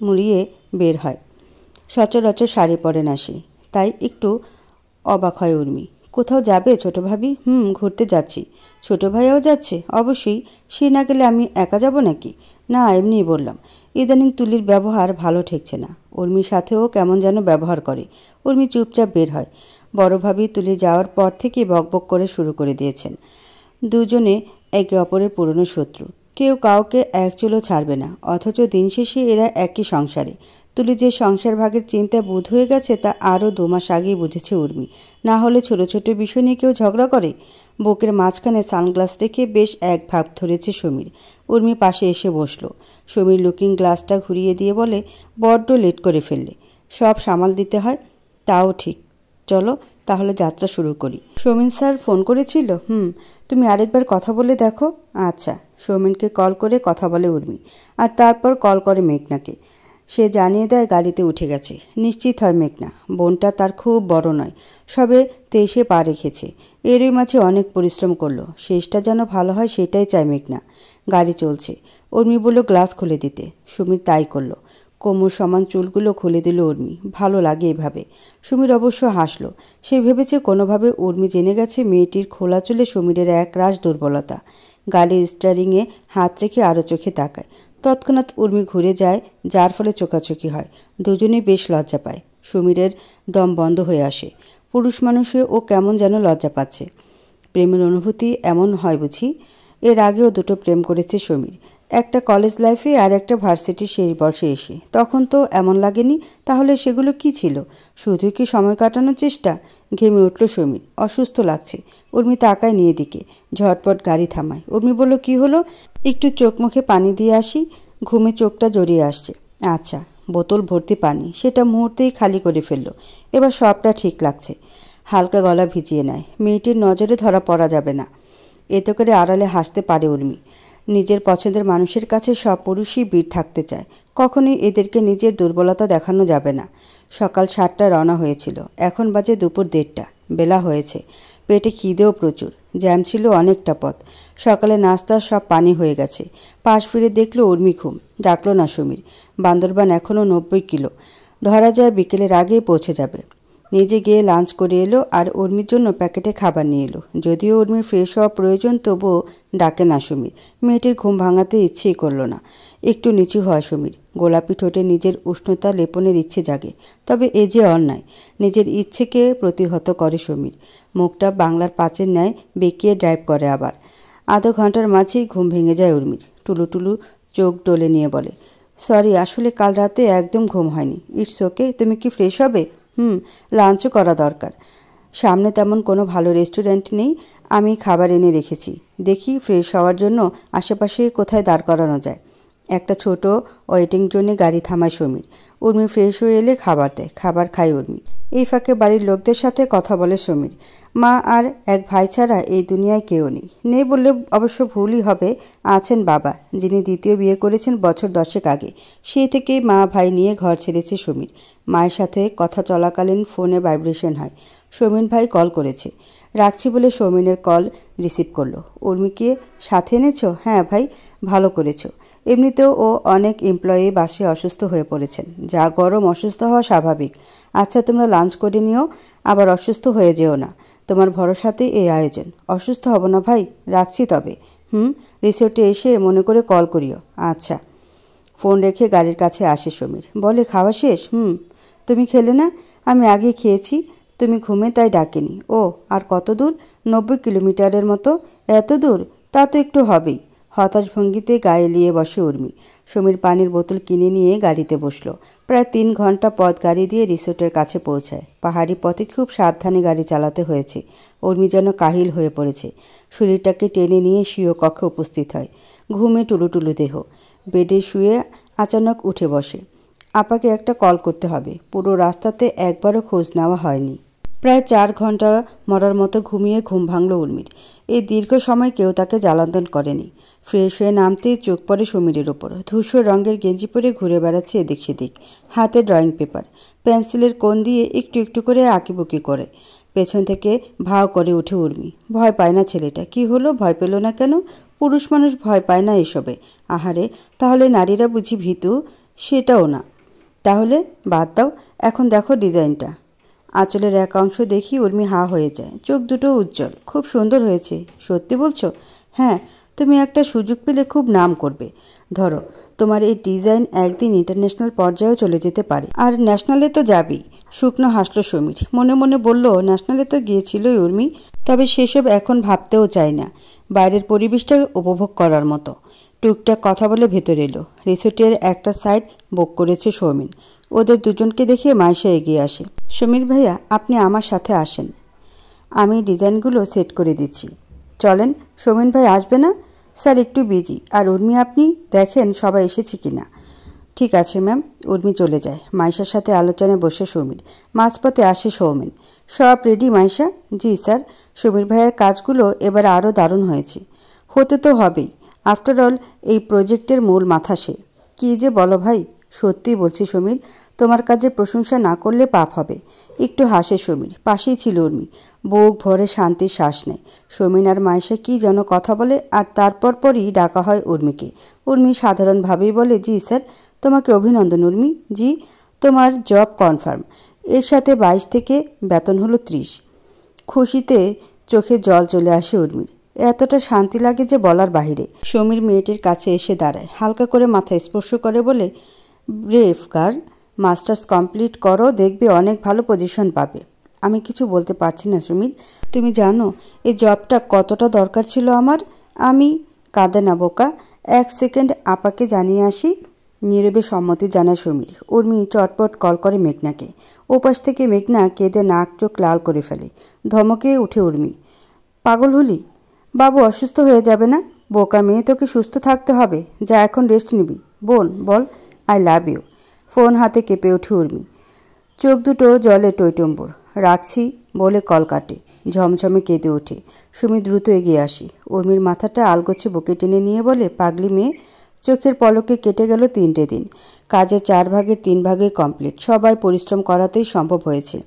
S1: মুড়িয়ে বের হয়। সচরাচর শাড়ি পরে না সে, তাই একটু অবাক হয় উর্মি। কোথাও যাবে ছোট ভাবি? ঘুরতে যাচ্ছি। ছোট ভাইও যাচ্ছে? অবশ্যই। সে না গেলে আমি একা যাব নাকি? না, এমনিই বললাম। ইদানিং তুলির ব্যবহার ভালো ঠেকছে না। উর্মির সাথেও কেমন যেন ব্যবহার করে। উর্মি চুপচাপ বের হয়। বড় ভাবি তুলি যাওয়ার পর থেকে বকবক করে শুরু করে দিয়েছেন। দুজনে একে অপরের পুরনো শত্রু। কেউ কাউকে এক চুলও ছাড়বে না, অথচ দিন শেষে এরা একই সংসারে। তুলি যে সংসার ভাগের চিন্তা বোধ হয়ে গেছে তা আরও 2 মাস আগেই বুঝেছে উর্মি। না হলে ছোট ছোট বিষয় নিয়ে কেউ ঝগড়া করে? বুকের মাঝখানে সানগ্লাস রেখে বেশ এক ভাব ধরেছে সমীর। উর্মি পাশে এসে বসল। সমীর লুকিং গ্লাসটা ঘুরিয়ে দিয়ে বলে, বড্ড লেট করে ফেললে। সব সামাল দিতে হয়। তাও ঠিক। চলো তাহলে যাত্রা শুরু করি। সৌমেন স্যার ফোন করেছিল? তুমি আরেকবার কথা বলে দেখো। আচ্ছা। সৌমেনকে কল করে কথা বলে উর্মি, আর তারপর কল করে মেঘনাকে। সে জানিয়ে দেয় গাড়িতে উঠে গেছে। নিশ্চিত হয় মেঘনা। বোনটা তার খুব বড় নয়, সবে 23-এ পা রেখেছে। এরই মাঝে অনেক পরিশ্রম করলো। শেষটা যেন ভালো হয় সেটাই চায় মেঘনা। গাড়ি চলছে। উর্মি বলল গ্লাস খুলে দিতে। সুমির তাই করলো। কোমর সমান চুলগুলো খুলে দিল উর্মি। ভালো লাগে এভাবে। সুমির অবশ্য হাসল। সে ভেবেছে কোনোভাবে উর্মি জেনে গেছে মেয়েটির খোলা চুলে সুমিরের একরাশ দুর্বলতা। গাড়ির স্টিয়ারিংয়ে হাত রেখে আরও চোখে তাকায়। তৎক্ষণাৎ উর্মি ঘুরে যায়, যার ফলে চোখাচোখি হয়। দুজনেই বেশ লজ্জা পায়। সুমিরের দম বন্ধ হয়ে আসে। পুরুষ মানুষে ও কেমন যেন লজ্জা পাচ্ছে। প্রেমের অনুভূতি এমন হয় বুঝি? এর আগেও 2টো প্রেম করেছে সমীর। একটা কলেজ লাইফে আর একটা ভার্সিটির শেষ বর্ষে এসে। তখন তো এমন লাগেনি। তাহলে সেগুলো কি ছিল? শুধু কি সময় কাটানোর চেষ্টা? ঘেমে উঠল সমীর। অসুস্থ লাগছে। উর্মি তাকায় নিয়ে দিকে। ঝটপট গাড়ি থামায়। উর্মি বলল, কি হলো? একটু চোখ মুখে পানি দিয়ে আসি। ঘুমে চোখটা জড়িয়ে আসছে। আচ্ছা। বোতল ভর্তি পানি। সেটা মুহূর্তেই খালি করে ফেলল। এবার সবটা ঠিক লাগছে। হালকা গলা ভিজিয়ে নেয়। মেয়েটির নজরে ধরা পড়া যাবে না। এতে করে আড়ালে হাসতে পারে উর্মি। নিজের পছন্দের মানুষের কাছে সব পুরুষই বীর থাকতে চায়। কখনোই এদেরকে নিজের দুর্বলতা দেখানো যাবে না। সকাল 7টায় রওনা হয়েছিল। এখন বাজে দুপুর 1:30। বেলা হয়েছে। পেটে খিদেও প্রচুর। জ্যাম ছিল অনেকটা পথ। সকালে নাস্তার সব পানি হয়ে গেছে। পাশ ফিরে দেখল উর্মি ঘুম। ডাকল না সমীর। বান্দরবান এখনও 90 কিলো। ধরা যায় বিকেলের আগেই পৌঁছে যাবে। নিজে গিয়ে লাঞ্চ করে এলো, আর উর্মির জন্য প্যাকেটে খাবার নিয়ে এলো। যদিও উর্মির ফ্রেশ হওয়া প্রয়োজন, তবুও ডাকে না সমীর। মেয়েটির ঘুম ভাঙাতে ইচ্ছেই করল না। একটু নিচু হয় সমীর। গোলাপি ঠোঁটে নিজের উষ্ণতা লেপনের ইচ্ছে জাগে। তবে এ যে অন্যায়। নিজের ইচ্ছেকে প্রতিহত করে সমীর। মুখটা বাংলার পাঁচের ন্যায় বেঁকিয়ে ড্রাইভ করে আবার। আধা ঘন্টার মাঝেই ঘুম ভেঙে যায় উর্মির। টুলু টুলু চোখ ডলে নিয়ে বলে, সরি, আসলে কাল রাতে একদম ঘুম হয়নি। It's okay. তুমি কি ফ্রেশ হবে? লাঞ্চও করা দরকার। সামনে তেমন কোনো ভালো রেস্টুরেন্ট নেই, আমি খাবার এনে রেখেছি। দেখি ফ্রেশ হওয়ার জন্য আশেপাশে কোথায় দাঁড় করানো যায়। একটা ছোট ওয়েটিং জোনে গাড়ি থামায় সমীর। উর্মি ফ্রেশ হয়ে এলে খাবার দেয়। খাবার খায় উর্মি। এই ফাঁকে বাড়ির লোকদের সাথে কথা বলে সমীর। মা আর এক ভাই ছাড়া এই দুনিয়ায় কেউ নেই বললে অবশ্য ভুলই হবে। আছেন বাবা, যিনি দ্বিতীয় বিয়ে করেছেন বছর 10 আগে। সেই থেকেই মা ভাই নিয়ে ঘর ছেড়েছে সমীর। মায়ের সাথে কথা চলাকালীন ফোনে ভাইব্রেশন হয়। সৌমিন ভাই কল করেছে। রাখছি বলে সৌমিনের কল রিসিভ করলো। উর্মিকে সাথে এনেছ? হ্যাঁ ভাই, ভালো করেছ। এমনিতেও ও অনেক এমপ্লয়ি বাসে অসুস্থ হয়ে পড়েছেন। যা গরম, অসুস্থ হওয়া স্বাভাবিক। আচ্ছা, তোমরা লাঞ্চ করে নিও, আবার অসুস্থ হয়ে যেও না। তোমার ভরসাতে এই আয়োজন। অসুস্থ হব না ভাই, রাখছি তবে। রিসোর্টে এসে মনে করে কল করিও। আচ্ছা। ফোন রেখে গাড়ির কাছে আসে সমীর। বলে, খাওয়া শেষ? তুমি খেলে না? আমি আগে খেয়েছি, তুমি ঘুমে তাই ডাকেনি। ও, আর কত দূর? 90 কিলোমিটারের মতো। এত দূর? তা তো একটু হবেই। হতাশ ভঙ্গিতে গায়ে লিয়ে বসে উর্মি। সমীর পানির বোতল কিনে নিয়ে গাড়িতে বসলো। প্রায় 3 ঘন্টা পথ গাড়ি দিয়ে রিসোর্টের কাছে পৌঁছায়। পাহাড়ি পথে খুব সাবধানে গাড়ি চালাতে হয়েছে। উর্মি যেন কাহিল হয়ে পড়েছে। শরীরটাকে টেনে নিয়ে স্বীয় কক্ষে উপস্থিত হয়। ঘুমে টুলুটুলু দেহ। বেডে শুয়ে আচানক উঠে বসে। আপাকে একটা কল করতে হবে। পুরো রাস্তাতে একবারও খোঁজ নেওয়া হয়নি। প্রায় 4 ঘন্টা মরার মতো ঘুমিয়ে ঘুম ভাঙল উর্মির। এই দীর্ঘ সময় কেউ তাকে জ্বালাতন করেনি। ফ্রেশ হয়ে নামতেই চোখ পড়ে সমীরের ওপর। ধূসর রঙের গেঞ্জি পরে ঘুরে বেড়াচ্ছে এদিক সেদিক। হাতে ড্রয়িং পেপার, পেন্সিলের কোণ দিয়ে একটু একটু করে আঁকিবুকি করে। পেছন থেকে ভাও করে উঠে উর্মি। ভয় পায় না ছেলেটা? কি হলো, ভয় পেল না কেন? পুরুষ মানুষ ভয় পায় না এসবে। আহারে, তাহলে নারীরা বুঝি ভীতু? সেটাও না। তাহলে বাদ দাও, এখন দেখো ডিজাইনটা। আঁচলের এক অংশ দেখি উর্মি হা হয়ে যায়। চোখ দুটো উজ্জ্বল। খুব সুন্দর হয়েছে। সত্যি বলছো? হ্যাঁ, তুমি একটা সুযোগ পেলে খুব নাম করবে। ধরো, তোমার এই ডিজাইন একদিন ইন্টারন্যাশনাল পর্যায়েও চলে যেতে পারে। আর ন্যাশনালে তো যাবেই। শুকনো হাসলো সমীর। মনে মনে বলল, ন্যাশনালে তো গিয়েছিলই উর্মি, তবে সেসব এখন ভাবতেও চাই না। বাইরের পরিবেশটা উপভোগ করার মতো। টুকটাক কথা বলে ভেতরে এলো। রিসোর্টের একটা সাইড বুক করেছে সৌমিন। ওদের দুজনকে দেখে মাইশা এগিয়ে আসে। সমীর ভাইয়া, আপনি আমার সাথে আসেন, আমি ডিজাইনগুলো সেট করে দিচ্ছি। চলেন। সৌমিন ভাই আসবে না? স্যার একটু বিজি। আর উর্মি, আপনি দেখেন সবাই এসেছে কিনা। ঠিক আছে ম্যাম। উর্মি চলে যায়। মাইশার সাথে আলোচনায় বসে সমীর। মাঝপথে আসে সৌমিন। সব রেডি মাইশা? জি স্যার। সমীর ভাইয়ের কাজগুলো এবার আরও দারুণ হয়েছে। হতে তো হবেই। আফটারঅল এই প্রজেক্টের মূল মাথা সে। কী যে বলো ভাই। সত্যি বলছি সমীর, তোমার কাজের প্রশংসা না করলে পাপ হবে। একটু হাসে সমীর। পাশেই ছিল উর্মি। বুক ভরে শান্তির শ্বাস নেয়। সমীর আর মাইশা কি যেন কথা বলে, আর তারপর পরই ডাকা হয় উর্মিকে। উর্মি সাধারণভাবেই বলে, জি স্যার। তোমাকে অভিনন্দন উর্মি। জি। তোমার জব কনফার্ম। এর সাথে 22 থেকে বেতন হলো 30। খুশিতে চোখে জল চলে আসে উর্মির। এতটা শান্তি লাগে যে বলার বাহিরে। সমীর মেয়েটির কাছে এসে দাঁড়ায়। হালকা করে মাথায় স্পর্শ করে বলে, ব্রেভ গার্ল, মাস্টার্স কমপ্লিট করো, দেখবে অনেক ভালো পজিশন পাবে। আমি কিছু বলতে পারছি না সমীর। তুমি জানো এই জবটা কতটা দরকার ছিল আমার? আমি কাঁদে না বোকা। 1 সেকেন্ড আপাকে জানিয়ে আসি। নীরবে সম্মতি জানায় সমীর। উর্মি চটপট কল করে মেঘনাকে। ওপাশ থেকে মেঘনা কেঁদে নাক চোখ লাল করে ফেলে। ধমকে উঠে উর্মি, পাগল হলি? বাবু অসুস্থ হয়ে যাবে না? বোকা মেয়ে, তোকে সুস্থ থাকতে হবে। যা এখন রেস্ট নিবি। বোন বল আই লাভ ইউ। ফোন হাতে কেঁপে ওঠে উর্মি। চোখ দুটো জলে টইটম্বুর। রাখছি বলে কল কাটে। ঝমঝমে কেঁদে ওঠে। সুমি দ্রুত এগিয়ে আসি। উর্মির মাথাটা আলগোছে বুকে টেনে নিয়ে বলে, পাগলি মেয়ে। চোখের পলকে কেটে গেল 3টে দিন। কাজের 4 ভাগের 3 ভাগে কমপ্লিট। সবাই পরিশ্রম করাতেই সম্ভব হয়েছে।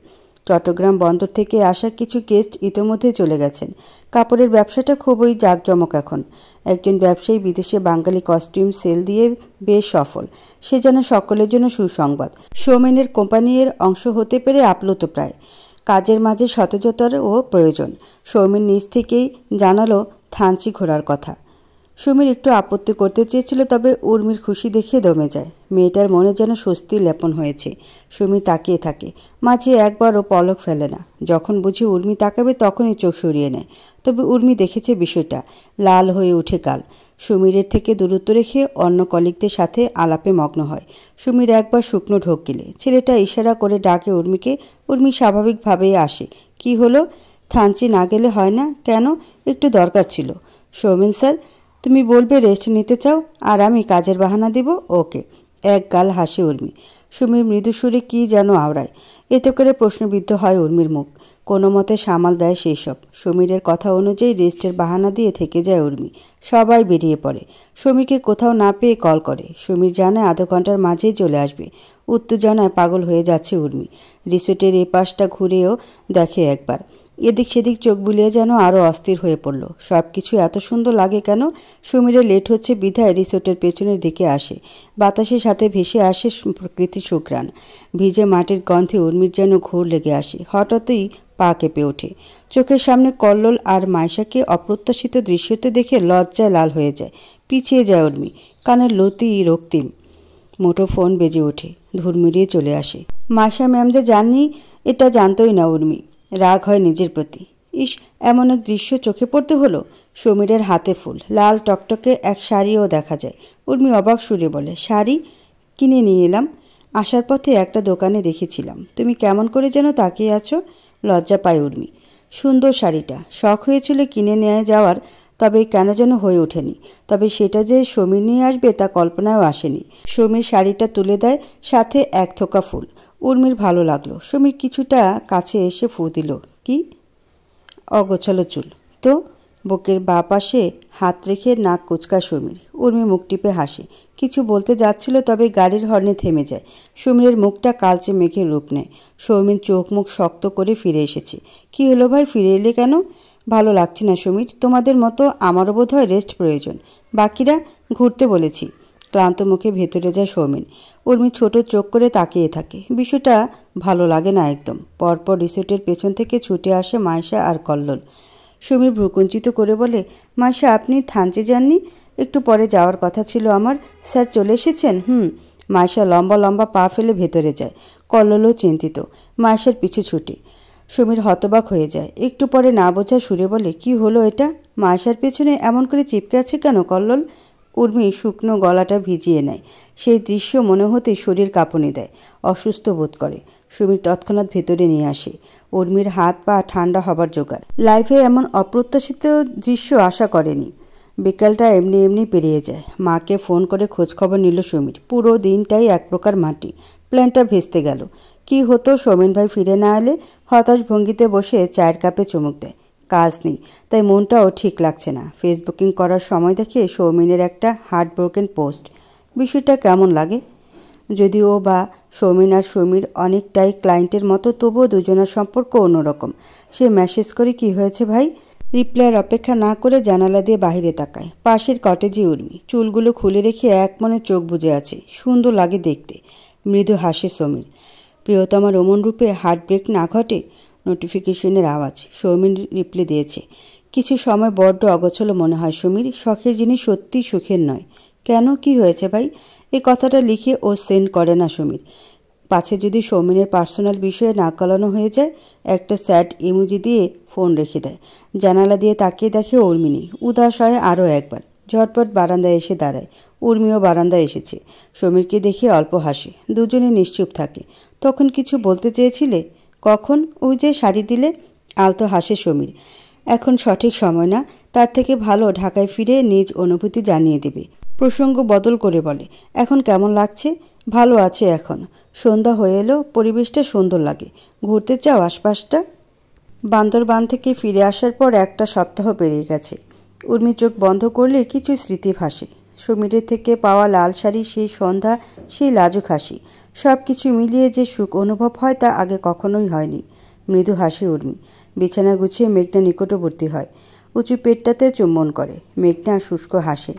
S1: চট্টগ্রাম বন্দর থেকে আসা কিছু গেস্ট ইতোমধ্যে চলে গেছেন। কাপড়ের ব্যবসাটা খুবই জাঁকজমক এখন। একজন ব্যবসায়ী বিদেশে বাঙালি কস্টিউম সেল দিয়ে বেশ সফল। সে যেন সকলের জন্য সুসংবাদ। সৌমেনের কোম্পানির অংশ হতে পেরে আপ্লুত প্রায়। কাজের মাঝে সতেজতারও প্রয়োজন। সৌমেন নিজ থেকেই জানালো থানচি ঘোরার কথা। সুমির একটু আপত্তি করতে চেয়েছিল, তবে উর্মির খুশি দেখে দমে যায়। মেয়েটার মনে যেন স্বস্তি লেপন হয়েছে। সুমি তাকিয়ে থাকে, মাঝে একবারও পলক ফেলে না। যখন বুঝি উর্মি তাকাবে তখনই চোখ সরিয়ে নেয়। তবে উর্মি দেখেছে বিষয়টা, লাল হয়ে উঠে গাল। সুমিরের থেকে দূরত্ব রেখে অন্য কলিগদের সাথে আলাপে মগ্ন হয়। সুমির একবার শুকনো ঢোক গেলে ছেলেটা ইশারা করে ডাকে উর্মিকে। উর্মি স্বাভাবিকভাবেই আসে। কি হলো? থানচি না গেলে হয় না কেন? একটু দরকার ছিল। সৌমেন স্যার, তুমি বলবে রেস্ট নিতে চাও, আর আমি কাজের বাহানা দিব। ওকে। এক গাল হাসে উর্মি। সুমির মৃদু সুরে কী যেন আওড়ায়। এতে করে প্রশ্নবিদ্ধ হয় উর্মির মুখ। কোনো মতে সামাল দেয় সেই সব। সমীরের কথা অনুযায়ী রেস্টের বাহানা দিয়ে থেকে যায় উর্মি। সবাই বেরিয়ে পড়ে। সমীরকে কোথাও না পেয়ে কল করে। সমীর জানে আধা ঘন্টার মাঝেই চলে আসবে। উত্তেজনায় পাগল হয়ে যাচ্ছে উর্মি। রিসোর্টের এ পাশটা ঘুরেও দেখে একবার। এদিক সেদিক চোখ বুলিয়ে যেন আরও অস্থির হয়ে পড়ল। সব কিছু এত সুন্দর লাগে কেন? সমীরের লেট হচ্ছে বিধায় রিসোর্টের পেছনের দিকে আসে। বাতাসের সাথে ভেসে আসে প্রকৃতির সুঘ্রাণ। ভিজে মাটির গন্ধে উর্মির যেন ঘোর লেগে আসে। হঠাৎই পা কেঁপে ওঠে। চোখের সামনে কল্লোল আর মাইশাকে অপ্রত্যাশিত দৃশ্যতে দেখে লজ্জায় লাল হয়ে যায়। পিছিয়ে যায় উর্মি। কানের লতি রক্তিম। মুঠো ফোন বেজে ওঠে। ধুরমিড়িয়ে চলে আসে। মাইশা ম্যাম যে জাননি এটা জানতই না উর্মি। রাগ হয় নিজের প্রতি। ইস, এমন এক দৃশ্য চোখে পড়তে হলো। সমীরের হাতে ফুল, লাল টকটকে এক শাড়িও দেখা যায়। উর্মি অবাক সুরে বলে, শাড়ি? কিনে নিয়ে এলাম। আসার পথে একটা দোকানে দেখেছিলাম। তুমি কেমন করে যেন তাকিয়ে আছো? লজ্জা পায় উর্মি। সুন্দর শাড়িটা শখ হয়েছিল কিনে নিয়ে যাওয়ার, তবে কেন যেন হয়ে ওঠেনি। তবে সেটা যে সমীর নিয়ে আসবে তা কল্পনায়ও আসেনি। সমীর শাড়িটা তুলে দেয়, সাথে এক থোকা ফুল। উর্মির ভালো লাগলো। সমীর কিছুটা কাছে এসে ফু দিল। কি? অগোছালো চুল তো। বুকের বাঁ পাশে হাত রেখে নাক কুচকায় সমীর। উর্মি মুখ টিপে হাসে। কিছু বলতে যাচ্ছিল, তবে গাড়ির হর্নে থেমে যায়। সমীরের মুখটা কালচে মেঘের রূপ নেয়। সমীর চোখ মুখ শক্ত করে ফিরে এসেছে। কি হলো ভাই, ফিরে এলে কেন? ভালো লাগছে না সমীর। তোমাদের মতো আমারও বোধ হয় রেস্ট প্রয়োজন। বাকিরা ঘুরতে বলেছি। ক্লান্ত মুখে ভেতরে যায় সৌমেন। উর্মি ছোট চোখ করে তাকিয়ে থাকে। বিষয়টা ভালো লাগে না একদম। পরপর রিসোর্টের পেছন থেকে ছুটে আসে মাইশা আর কল্লোল। সমীর ভ্রুকুঞ্চিত করে বলে, মাইশা, আপনি থানচে যাননি? একটু পরে যাওয়ার কথা ছিল আমার। স্যার চলে এসেছেন? মাইশা লম্বা লম্বা পা ফেলে ভেতরে যায়। কল্লোলও চিন্তিত। মাইশার পিছু ছুটে। সমীর হতবাক হয়ে যায়। একটু পরে না বোঝা সুরে বলে, কি হলো এটা? মাইশার পেছনে এমন করে চিপকে আছে কেন কল্লোল? উর্মি শুকনো গলাটা ভিজিয়ে নেয়। সেই দৃশ্য মনে হতেই শরীর কাঁপুনি দেয়। অসুস্থ বোধ করে। সমীর তৎক্ষণাৎ ভেতরে নিয়ে আসে। উর্মির হাত পা ঠান্ডা হবার জোগাড়। লাইফে এমন অপ্রত্যাশিত দৃশ্য আশা করেনি। বিকালটা এমনি এমনি পেরিয়ে যায়। মাকে ফোন করে খোঁজখবর নিল সমীর। পুরো দিনটাই এক প্রকার মাটি। প্ল্যানটা ভেস্তে গেল। কি হতো সৌমেন ভাই ফিরে না এলে? হতাশ ভঙ্গিতে বসে চায়ের কাপে চুমুক দেয়। কাজ নেই, তাই মনটাও ঠিক লাগছে না। ফেসবুকিং করার সময় দেখে সৌমিনের একটা হার্ট ব্রোকেন পোস্ট। বিষয়টা কেমন লাগে? যদিও বা সৌমিন আর সমীর অনেকটাই ক্লায়েন্টের মতো, তবুও দুজনের সম্পর্ক অন্যরকম। সে মেসেজ করে, কি হয়েছে ভাই? রিপ্লাইয়ের অপেক্ষা না করে জানালা দিয়ে বাহিরে তাকায়। পাশের কটেজে উর্মি চুলগুলো খুলে রেখে এক মনে চোখ বুজে আছে। সুন্দর লাগে দেখতে। মৃদু হাসে সমীর। প্রিয়তমার অমন রূপে হার্ট ব্রেক না ঘটে? নোটিফিকেশনের আওয়াজ। সৌমিন রিপ্লাই দিয়েছে। কিছু সময় বড্ড অগোছলো মনে হয় সমীর। শখের জিনিস সত্যিই সুখের নয়। কেন, কি হয়েছে ভাই? এই কথাটা লিখে ও সেন্ড করে না সমীর। পাছে যদি সৌমিনের পার্সোনাল বিষয়ে না কলানো হয়ে যায়। একটা স্যাড ইমোজি দিয়ে ফোন রেখে দেয়। জানালা দিয়ে তাকিয়ে দেখে উর্মি নেই। উদাস হয় আরও একবার। ঝটপট বারান্দায় এসে দাঁড়ায়। উর্মিও বারান্দায় এসেছে। সমীরকে দেখে অল্প হাসে। দুজনে নিশ্চুপ থাকে। তখন কিছু বলতে চেয়েছিলে? কখন? ওই যে শাড়ি দিলে। আলতো হাসে সমীর। এখন সঠিক সময় না। তার থেকে ভালো ঢাকায় ফিরে নিজ অনুভূতি জানিয়ে দেবে। প্রসঙ্গ বদল করে বলে, এখন কেমন লাগছে? ভালো আছে এখন। সন্ধ্যা হয়ে এলো, পরিবেশটা সুন্দর লাগে। ঘুরতে চাও আশপাশটা? বান্দরবান থেকে ফিরে আসার পর একটা সপ্তাহ পেরিয়ে গেছে। উর্মি চোখ বন্ধ করলে কিছু স্মৃতি ভাসে। সমীরের থেকে পাওয়া লাল শাড়ি, সেই সন্ধ্যা, সেই লাজুক হাসি। সব কিছু মিলিয়ে যে সুখ অনুভব হয় তা আগে কখনোই হয়নি। মৃদু হাসি উর্মি। বিছানা গুছিয়ে মেঘনা নিকটবর্তী হয়। উঁচু পেটটাতে চুম্বন করে। মেঘনা শুষ্ক হাসে।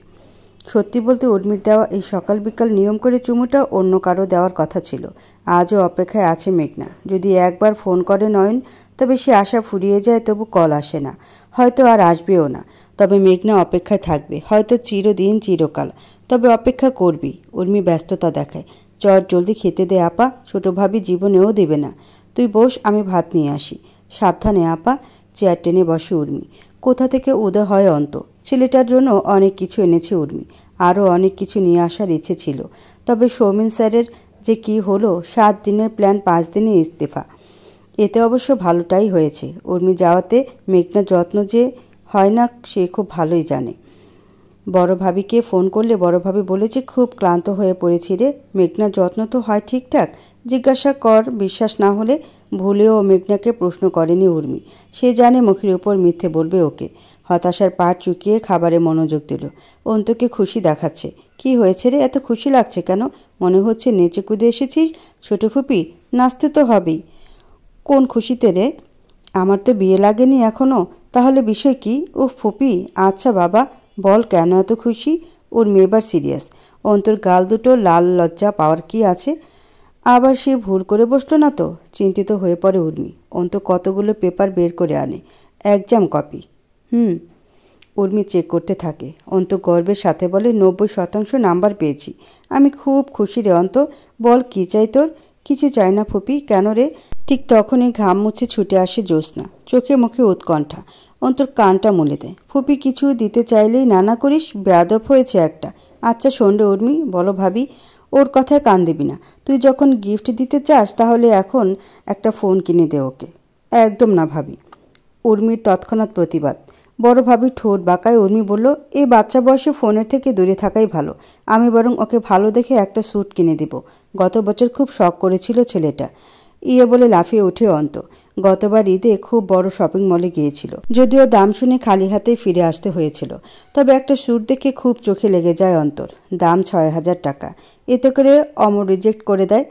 S1: সত্যি বলতে উর্মির দেওয়া এই সকাল বিকাল নিয়ম করে চুমুটা অন্য কারো দেওয়ার কথা ছিল। আজও অপেক্ষায় আছে মেঘনা। যদি একবার ফোন করে নয়ন, তবে সে আশা ফুরিয়ে যায়, তবু কল আসে না। হয়তো আর আসবেও না। তবে মেঘনা অপেক্ষায় থাকবে, হয়তো চিরদিন চিরকাল। তবে অপেক্ষা করবি। উর্মি ব্যস্ততা দেখায়। চট জলদি খেতে দে আপা, ছোট ভাবি জীবনেও দেবে না। তুই বস, আমি ভাত নিয়ে আসি। সাবধানে আপা। চেয়ার টেনে বসে উর্মি। কোথা থেকে উদয় হয় অন্ত। ছেলেটার জন্য অনেক কিছু এনেছে উর্মি, আরও অনেক কিছু নিয়ে আসার ইচ্ছে ছিল। তবে সৌমেন স্যারের যে কি হলো, 7 দিনের প্ল্যান 5 দিনে ইস্তেফা। এতে অবশ্য ভালোটাই হয়েছে। উর্মি যাওয়াতে মেঘনার যত্ন যে হয় না সে খুব ভালোই জানে। বড় ভাবিকে ফোন করলে বড় ভাবি বলেছে খুব ক্লান্ত হয়ে পড়েছি রে। মেঘনার যত্ন তো হয় ঠিকঠাক? জিজ্ঞাসা কর, বিশ্বাস না হলে। ভুলেও মেঘনাকে প্রশ্ন করেনি উর্মি। সে জানে মুখের উপর মিথ্যে বলবে ওকে। হতাশার পাট চুকিয়ে খাবারে মনোযোগ দিল। অন্তকে খুশি দেখাচ্ছে। কি হয়েছে রে, এত খুশি লাগছে কেন? মনে হচ্ছে নেচে কুদে এসেছিস। ছোট ফুপি, নাচতে তো হবেই। কোন খুশিতে রে? আমার তো বিয়ে লাগেনি এখনও। তাহলে বিষয় কি? ও ফুপি, আচ্ছা বাবা বল, কেন এত খুশি? উর্মি এবার সিরিয়াস। অন্তর গাল দুটো লাল। লজ্জা পাওয়ার কি আছে? আবার সে ভুল করে বসলো না তো? চিন্তিত হয়ে পড়ে উর্মি। অন্ত কতগুলো পেপার বের করে আনে। Exam copy. উর্মি চেক করতে থাকে। অন্ত গর্বের সাথে বলে 90% নাম্বার পেয়েছি। আমি খুব খুশি রে অন্ত। বল কি চাই তোর? কিছু চাই না ফুপি। কেন রে? ঠিক তখনই ঘাম মুছে ছুটে আসে জ্যোৎস্না। চোখে মুখে উৎকণ্ঠা। অন্তর কানটা মুলে দেয়। ফুপি কিছু দিতে চাইলেই নানা করিস, বেয়াদব হয়েছে একটা। আচ্ছা শোন রে উর্মি, বলো ভাবি, ওর কথায় কান দিবি না। তুই যখন গিফট দিতে চাস তাহলে এখন একটা ফোন কিনে দে ওকে। একদম না ভাবি। উর্মির তৎক্ষণাৎ প্রতিবাদ। বড় ভাবি ঠোঁট বাঁকায়। উর্মি বলল, এই বাচ্চা বয়সে ফোনের থেকে দূরে থাকাই ভালো। আমি বরং ওকে ভালো দেখে একটা স্যুট কিনে দিব। গত বছর খুব শখ করেছিল ছেলেটা। বলে লাফিয়ে ওঠে অন্ত। গতবার ঈদে খুব বড় শপিং মলে গিয়েছিল, যদিও দাম শুনে খালি হাতে ফিরে আসতে হয়েছিল। তবে একটা স্যুট দেখে খুব চোখে লেগে যায় অন্তর। দাম 6000 টাকা। এতে করে অমর রিজেক্ট করে দেয়,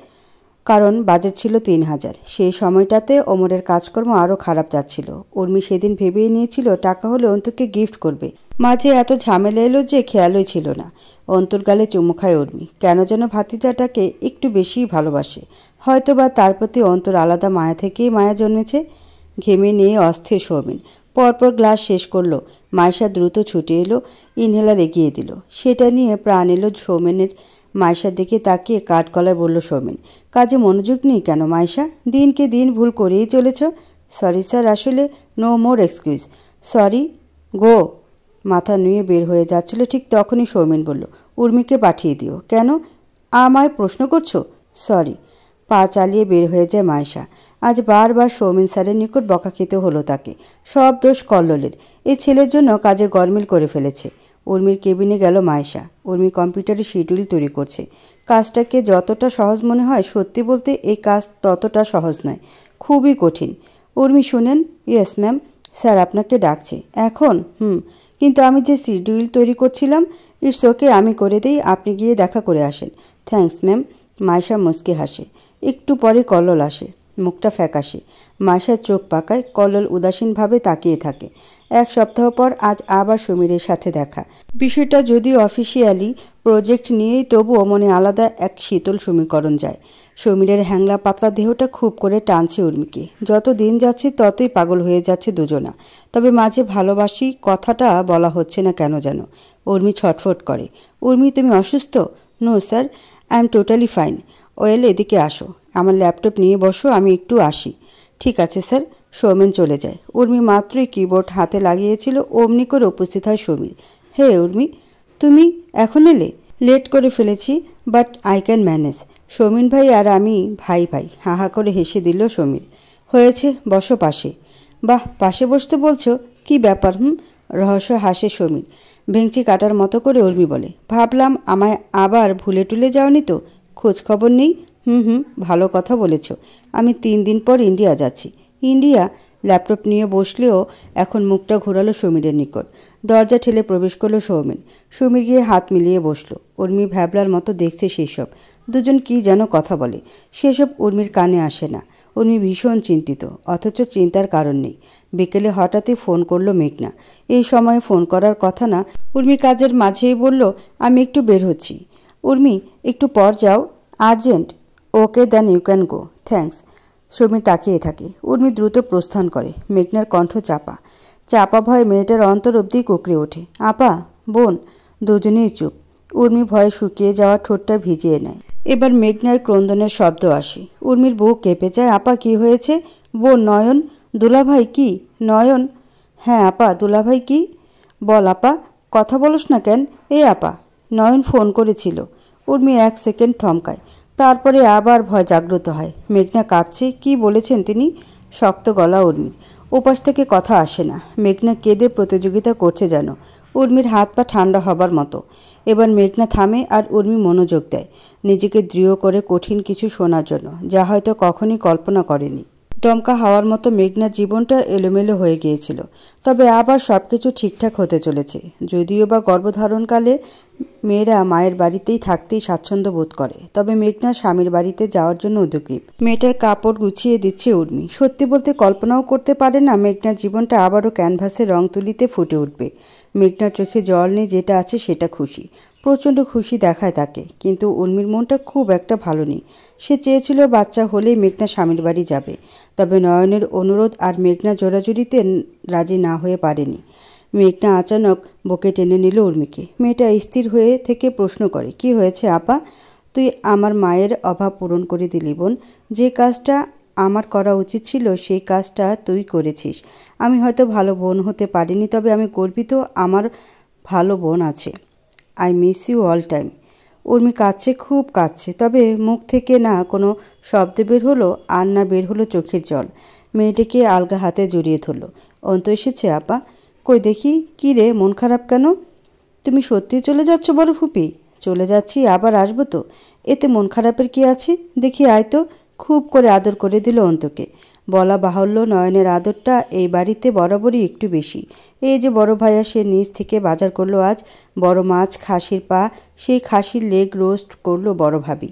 S1: কারণ বাজেট ছিল 3000। সেই সময়টাতে অমরের কাজকর্ম আরও খারাপ যাচ্ছিল। উর্মি সেদিন ভেবেই নিয়েছিল টাকা হলে অন্তকে গিফট করবে। মাঝে এত ঝামেলা এলো যে খেয়ালই ছিল না। অন্তর গালে চুমু খায় উর্মি। কেন যেন ভাতিজাটাকে একটু বেশিই ভালোবাসে। হয়তোবা তার প্রতি অন্তর আলাদা মায়া থেকেই মায়া জন্মেছে। ঘেমে নিয়ে অস্থির সৌমেন। পরপর গ্লাস শেষ করলো। মাইশা দ্রুত ছুটে এলো, ইনহেলার এগিয়ে দিল। সেটা নিয়ে প্রাণ এলো সৌমেনের। মাইশার দিকে তাকিয়ে কাঠ গলায় বলল সৌমেন, কাজে মনোযোগ নেই কেন মাইশা? দিনকে দিন ভুল করেই চলেছ। সরি স্যার, আসলে নো মোর এক্সকিউজ। সরি গো। মাথা নুয়ে বের হয়ে যাচ্ছিল, ঠিক তখনই সৌমেন বলল, উর্মিকে পাঠিয়ে দিও। কেন? আমায় প্রশ্ন করছো? সরি। পা চালিয়ে বের হয়ে যায় মাইশা। আজ বারবার সৌমেন স্যারের নিকট বকা খেতে হলো তাকে। সব দোষ কল্লোলের। এই ছেলের জন্য কাজে গরমিল করে ফেলেছে। উর্মির কেবিনে গেল মাইশা। উর্মি কম্পিউটারে শিডিউল তৈরি করছে। কাজটাকে যতটা সহজ মনে হয়, সত্যি বলতে এই কাজ ততটা সহজ নয়, খুবই কঠিন। উর্মি শুনেন? Yes ma'am. স্যার আপনাকে ডাকছে। এখন? কিন্তু আমি যে শিডিউল তৈরি করছিলাম। ইটস ওকে, আমি করে দেই, আপনি গিয়ে দেখা করে আসেন। Thanks ma'am. মাইশা মুচকে হাসে। একটু পরে কল্লোল আসে। মুখটা ফ্যাকাশে। মাইশার চোখ পাকায়। কল্লোল উদাসীনভাবে তাকিয়ে থাকে। 1 সপ্তাহ পর আজ আবার সমীরের সাথে দেখা। বিষয়টা যদিও অফিসিয়ালি প্রজেক্ট নিয়েই, তবুও মনে আলাদা এক শীতল সমীকরণ যায়। সমীরের হ্যাংলা পাতলা দেহটা খুব করে টানছে উর্মিকে। যত দিন যাচ্ছে ততই পাগল হয়ে যাচ্ছে দুজনা। তবে মাঝে ভালোবাসি কথাটা বলা হচ্ছে না কেন যেন। উর্মি ছটফট করে। উর্মি, তুমি অসুস্থ? No sir, I am totally fine. Well, এদিকে আসো। আমার ল্যাপটপ নিয়ে বসো, আমি একটু আসি। ঠিক আছে স্যার। সৌমেন চলে যায়। উর্মি মাত্রই কিবোর্ড হাতে লাগিয়েছিল, অমনি করে উপস্থিত হয় সমীর। হে উর্মি, তুমি এখন এলে? লেট করে ফেলেছি, but I can manage. Samir ভাই আর আমি ভাই ভাই। হাহা করে হেসে দিল সমীর। হয়েছে, বসো পাশে। বাহ, পাশে বসতে বলছো? কি ব্যাপার? রহস্য হাসে সমীর। ভেঙচি কাটার মতো করে উর্মি বলে, ভাবলাম আমায় আবার ভুলে টুলে যাওনি তো? খোঁজ খবর নেই? ভালো কথা বলেছ। আমি 3 দিন পর ইন্ডিয়া যাচ্ছি। ইন্ডিয়া? ল্যাপটপ নিয়ে বসলেও এখন মুখটা ঘোরালো সমীরের নিকট। দরজা ঠেলে প্রবেশ করলো সৌমেন। সমীর গিয়ে হাত মিলিয়ে বসলো। উর্মি ভ্যাবলার মতো দেখছে সেসব। দুজন কি যেন কথা বলে। সেসব উর্মির কানে আসে না। উর্মি ভীষণ চিন্তিত, অথচ চিন্তার কারণ নেই। বিকেলে হঠাৎই ফোন করলো মেঘনা। এই সময়ে ফোন করার কথা না। উর্মি কাজের মাঝেই বলল, আমি একটু বের হচ্ছি। উর্মি, একটু পর যাও। Urgent? Okay, then you can go. Thanks. Samir তাকিয়ে থাকে। উর্মি দ্রুত প্রস্থান করে। মেঘনার কণ্ঠ চাপা। চাপা ভয়ে মেয়েটার অন্তর অবধি কুঁকড়ে ওঠে। আপা, বোন। দুজনেই চুপ। উর্মি ভয়ে শুকিয়ে যাওয়া ঠোঁটটা ভিজিয়ে নেয়। এবার মেঘনার ক্রন্দনের শব্দ আসে। উর্মির বুক কেঁপে যায়। আপা, কি হয়েছে? বোন, নয়ন। দুলাভাই কি? নয়ন। হ্যাঁ আপা, দুলাভাই কি? বল আপা, কথা বলস না কেন? এই আপা, নয়ন ফোন করেছিল। উর্মি 1 সেকেন্ড থমকায়, তারপরে আবার ভয় জাগ্রত হয়। মেঘনা কাঁপছে। কি বলেছেন তিনি? শক্ত গলা উর্মির। ওপাশ থেকে কথা আসে না। মেঘনা কেঁদে প্রতিযোগিতা করছে যেন। উর্মির হাত পা ঠান্ডা হবার মতো। এবার মেঘনা থামে আর উর্মি মনোযোগ দেয়, নিজেকে দৃঢ় করে কঠিন কিছু শোনার জন্য, যা হয়তো কখনই কল্পনা করেনি। দমকা হাওয়ার মতো মেঘনার জীবনটা এলোমেলো হয়ে গিয়েছিল, তবে আবার সব কিছু ঠিকঠাক হতে চলেছে। যদিও বা গর্ভধারণকালে মেয়েরা মায়ের বাড়িতেই থাকতেই স্বাচ্ছন্দ্য বোধ করে, তবে মেঘনা স্বামীর বাড়িতে যাওয়ার জন্য উদ্যোগী। মেয়েটার কাপড় গুছিয়ে দিচ্ছে উর্মি। সত্যি বলতে কল্পনাও করতে পারে না মেঘনার জীবনটা আবারও ক্যানভাসে রং তুলিতে ফুটে উঠবে। মেঘনার চোখে জল নেই, যেটা আছে সেটা খুশি। প্রচণ্ড খুশি দেখায় তাকে, কিন্তু উর্মির মনটা খুব একটা ভালো নেই। সে চেয়েছিল বাচ্চা হলেই মেঘনা স্বামীর বাড়ি যাবে, তবে নয়নের অনুরোধ আর মেঘনা জোরাজুরিতে রাজি না হয়ে পারেনি। মেঘনা আচানক বুকে টেনে নিল উর্মিকে। মেয়েটা স্থির হয়ে থেকে প্রশ্ন করে, কি হয়েছে আপা? তুই আমার মায়ের অভাব পূরণ করে দিলি বোন। যে কাজটা আমার করা উচিত ছিল সেই কাজটা তুই করেছিস। আমি হয়তো ভালো বোন হতে পারিনি, তবে আমি গর্বিত আমার ভালো বোন আছে। I miss you all time. Urmi কাঁদছে, খুব কাঁদছে, তবে মুখ থেকে না কোনো শব্দ বের হলো আর না বের হলো চোখের জল। মেয়েটিকে আলগা হাতে জড়িয়ে ধরল। অন্ত এসেছে আপা? কই দেখি। কি রে, মন খারাপ কেন? তুমি সত্যি চলে যাচ্ছ বড় ফুপি? চলে যাচ্ছি, আবার আসবো তো। এতে মন খারাপের কি আছে? দেখি আয় তো। খুব করে আদর করে দিল অন্তকে। বলা বাহুল্য, নয়নের আদরটা এই বাড়িতে বরাবরই একটু বেশি। এই যে বড় ভাইয়া, সে নিজ থেকে বাজার করলো আজ। বড় মাছ, খাসির পা, সেই খাসির লেগ রোস্ট করলো বড় ভাবি।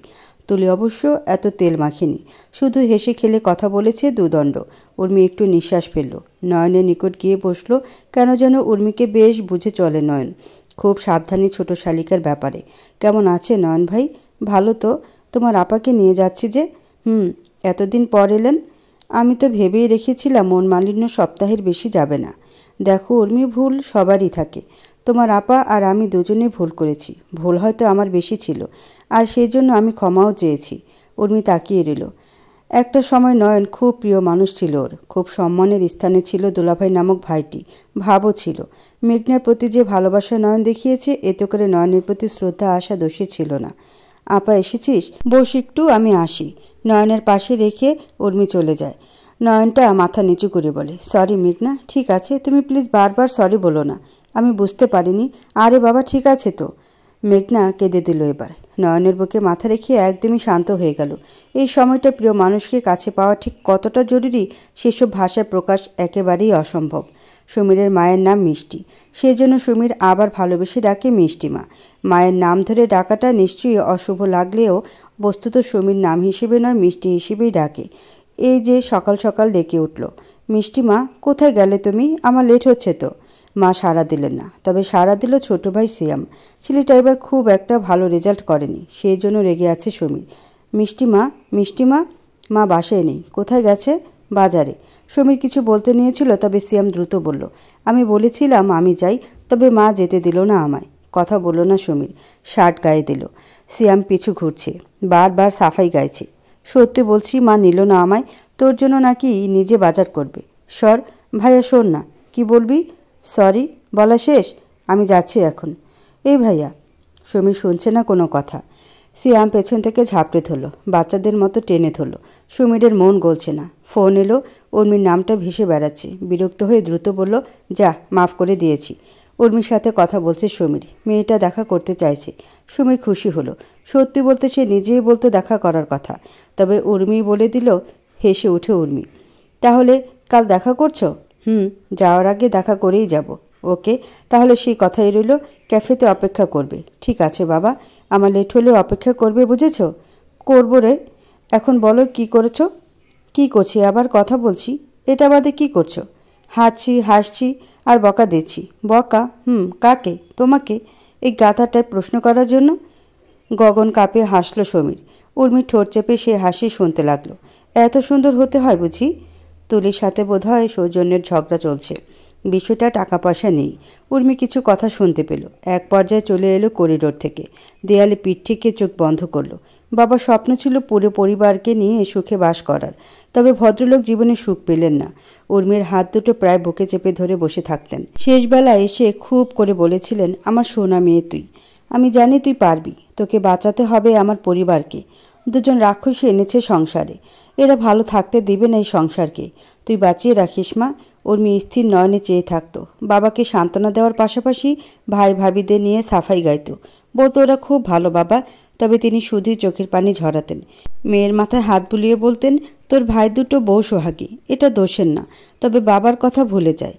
S1: তুলি অবশ্য এত তেল মাখেনি, শুধু হেসে খেলে কথা বলেছে দুদণ্ড। উর্মি একটু নিঃশ্বাস ফেলল। নয়নের নিকট গিয়ে বসলো। কেন যেন উর্মিকে বেশ বুঝে চলে নয়ন, খুব সাবধানী ছোট শালিকার ব্যাপারে। কেমন আছে নয়ন ভাই? ভালো তো। তোমার আপাকে নিয়ে যাচ্ছি যে। এতদিন পর এলেন? আমি তো ভেবেই রেখেছিলাম মন মালিন্য সপ্তাহের বেশি যাবে না। দেখো উর্মি, ভুল সবারই থাকে। তোমার আপা আর আমি দুজনেই ভুল করেছি। ভুল হয়তো আমার বেশি ছিল, আর সেই জন্য আমি ক্ষমাও চেয়েছি। উর্মি তাকিয়ে রইল। একটা সময় নয়ন খুব প্রিয় মানুষ ছিল ওর। খুব সম্মানের স্থানে ছিল দুলাভাই নামক ভাইটি। ভাবও ছিল। মেঘনার প্রতি যে ভালোবাসা নয়ন দেখিয়েছে, এতে করে নয়নের প্রতি শ্রদ্ধা আসা দোষী ছিল না। আপা এসেছিস? বস একটু, আমি আসি। নয়নের পাশে রেখে উর্মি চলে যায়। নয়নটা মাথা নিচু করে বলে, সরি মেঘনা। ঠিক আছে, তুমি প্লিজ বারবার সরি বলো না। আমি বুঝতে পারিনি। আরে বাবা, ঠিক আছে তো। মেঘনা কেঁদে দিল এবার। নয়নের বুকে মাথা রেখে একদমই শান্ত হয়ে গেল। এই সময়টা প্রিয় মানুষকে কাছে পাওয়া ঠিক কতটা জরুরি সেসব ভাষায় প্রকাশ একেবারেই অসম্ভব। সুমিরের মায়ের নাম মিষ্টি, সেজন্য সুমির আবার ভালোবেসে ডাকে মিষ্টিমা। মায়ের নাম ধরে ডাকাটা নিশ্চয়ই অশুভ লাগলেও বস্তুত সুমির নাম হিসেবে নয়, মিষ্টি হিসেবেই ডাকে। এই যে সকাল সকাল ডেকে উঠল, মিষ্টিমা কোথায় গেলে তুমি? আমার লেট হচ্ছে তো। মা সাড়া দিলেন না, তবে সাড়া দিল ছোট ভাই সিয়াম। ছেলেটা এবার খুব একটা ভালো রেজাল্ট করেনি, সেই জন্য রেগে আছে সমীর। মিষ্টিমা, মিষ্টিমা। মা বাসায় নেই। কোথায় গেছে? বাজারে। সমীর কিছু বলতে নিয়েছিল, তবে সিয়াম দ্রুত বলল, আমি বলেছিলাম আমি যাই, তবে মা যেতে দিল না আমায়। কথা বলল না সমীর, শার্ট গায়ে দিল। সিয়াম পিছু ঘুরছে, বারবার সাফাই গাইছে। সত্যি বলছি, মা নিল না আমায়। তোর জন্য নাকি নিজে বাজার করবে। সর ভাইয়া, শোন না। কি বলবি? সরি বলা শেষ? আমি যাচ্ছি এখন। এই ভাইয়া। সমীর শুনছে না কোনো কথা। সিয়াম পেছন থেকে ঝাপড়ে ধরল, বাচ্চাদের মতো টেনে ধরল। সমীরের মন গলছে না। ফোন এলো, উর্মির নামটা ভেসে বেড়াচ্ছে। বিরক্ত হয়ে দ্রুত বলল, যা, মাফ করে দিয়েছি। উর্মির সাথে কথা বলছে সমীর। মেয়েটা দেখা করতে চাইছে। সমীর খুশি হলো। সত্যি বলতে সে নিজেই বলতো দেখা করার কথা, তবে উর্মি বলে দিল। হেসে উঠে উর্মি, তাহলে কাল দেখা করছো? যাওয়ার আগে দেখা করেই যাব। ওকে, তাহলে সেই কথাই রইল। ক্যাফেতে অপেক্ষা করবে। ঠিক আছে বাবা, আমার লেট হলেও অপেক্ষা করবে, বুঝেছ? করবো রে। এখন বলো কি করেছো? কি করছি আবার? কথা বলছি। এটা বাদে কি করছো? হাঁটছি, হাসছি আর বকা দিচ্ছি। বকা? কাকে? তোমাকে? এই গাধাটায় প্রশ্ন করার জন্য? গগন কাঁপে হাসল সমীর। উর্মির ঠোঁট চেপে সে হাসি শুনতে লাগলো। এত সুন্দর হতে হয় বুঝি? তুলির সাথে বোধহয় সৌজন্যের ঝগড়া চলছে। বিষয়টা টাকা পয়সা নেই। উর্মি কিছু কথা শুনতে পেল। এক পর্যায়ে চলে এলো করিডোর থেকে, দেয়ালে পিঠ থেকে চোখ বন্ধ করলো। বাবার স্বপ্ন ছিল পুরো পরিবারকে নিয়ে সুখে বাস করার, তবে ভদ্রলোক জীবনে সুখ পেলেন না। উর্মির হাত দুটো প্রায় বুকে চেপে ধরে বসে থাকতেন। শেষবেলায় এসে খুব করে বলেছিলেন, আমার সোনা মেয়ে তুই, আমি জানি তুই পারবি, তোকে বাঁচাতে হবে আমার পরিবারকে। দুজন রাক্ষসী এনেছে সংসারে, এরা ভালো থাকতে দিবে না এই সংসারকে, তুই বাঁচিয়ে রাখিস মা। উর্মি স্থির নয়নে চেয়ে থাকত। বাবাকে সান্ত্বনা দেওয়ার পাশাপাশি ভাই ভাবিদের নিয়ে সাফাই গাইত, বলতো ওরা খুব ভালো বাবা, তবে তিনি শুধুই চোখের পানি ঝরাতেন। মেয়ের মাথায় হাত বুলিয়ে বলতেন, তোর ভাই দুটো বউ সোহাগী, এটা দোষের না, তবে বাবার কথা ভুলে যায়।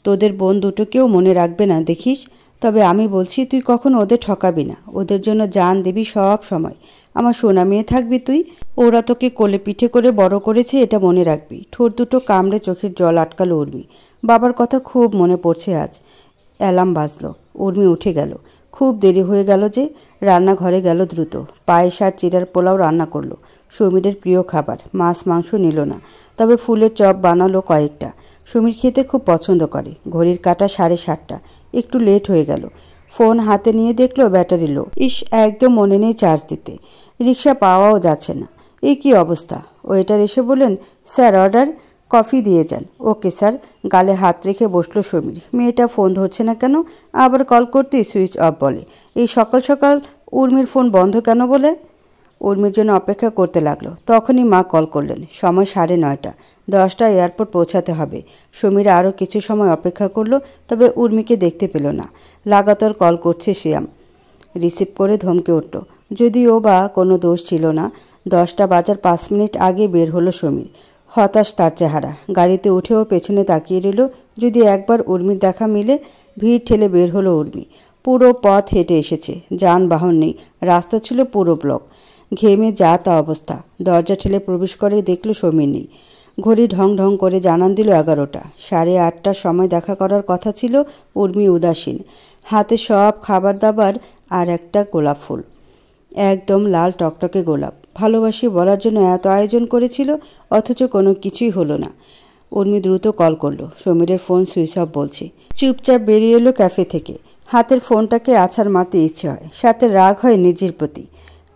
S1: তোদের বোন দুটোকেও মনে রাখবে না দেখিস, তবে আমি বলছি তুই কখনো ওদের ঠকাবি না, ওদের জন্য জান দিবি সব সময়। আমার সোনা মেয়ে থাকবি তুই, ওরা তোকে কোলে পিঠে করে বড় করেছে, এটা মনে রাখবি। ঠোঁট দুটো কামড়ে চোখের জল আটকালো উর্মি। বাবার কথা খুব মনে পড়ছে আজ। অ্যালার্ম বাজলো, উর্মি উঠে গেল। খুব দেরি হয়ে গেল যে, রান্নাঘরে গেল দ্রুত। পায়েস আর চিড়ার পোলাও রান্না করলো, সমীরের প্রিয় খাবার। মাছ মাংস নিল না, তবে ফুলের চপ বানালো কয়েকটা। সমীর খেতে খুব পছন্দ করে। ঘড়ির কাঁটা 7:30, একটু লেট হয়ে গেল। ফোন হাতে নিয়ে দেখলো ব্যাটারি লো। একদম মনে নেই চার্জ দিতে। রিক্সা পাওয়াও যাচ্ছে না। এই কি অবস্থা! ওয়েটার এসে বললেন, স্যার অর্ডার, কফি দিয়ে যান। Okay sir. গালে হাত রেখে বসলো সমীর। মেয়েটা ফোন ধরছে না কেন? আবার কল করতেই সুইচ অফ বলে। এই সকাল সকাল উর্মির ফোন বন্ধ কেন বলে? উর্মির জন্য অপেক্ষা করতে লাগলো। তখনই মা কল করলেন। সময় 9:30, 10টায় এয়ারপোর্ট পৌঁছাতে হবে। সমীর আরও কিছু সময় অপেক্ষা করলো, তবে উর্মিকে দেখতে পেল না। লাগাতার কল করছে শিয়াম। রিসিভ করে ধমকে উঠল, যদিও বা কোনো দোষ ছিল না। 10টা বাজার 5 মিনিট আগে বের হলো সমীর। হতাশ তার চেহারা। গাড়িতে উঠেও পেছনে তাকিয়ে রইল, যদি একবার উর্মির দেখা মিলে। ভিড় ঠেলে বের হলো উর্মি। পুরো পথ হেঁটে এসেছে, যানবাহন নেই, রাস্তা ছিল পুরো ব্লক। ঘেমে যা তা অবস্থা। দরজা ঠেলে প্রবেশ করে দেখল সমীর নেই। ঘড়ি ঢং ঢং করে জানান দিল 11টা। 8:30টার সময় দেখা করার কথা ছিল। উর্মি উদাসীন, হাতে সব খাবার দাবার আর একটা গোলাপ ফুল, একদম লাল টকটকে গোলাপ। ভালোবাসি বলার জন্য এত আয়োজন করেছিল, অথচ কোনো কিছুই হলো না। উর্মি দ্রুত কল করলো। সমীরের ফোন সুইচ অফ বলছে। চুপচাপ বেরিয়ে এলো ক্যাফে থেকে। হাতের ফোনটাকে আছাড় মারতে ইচ্ছে হয়, সাথে রাগ হয় নিজের প্রতি।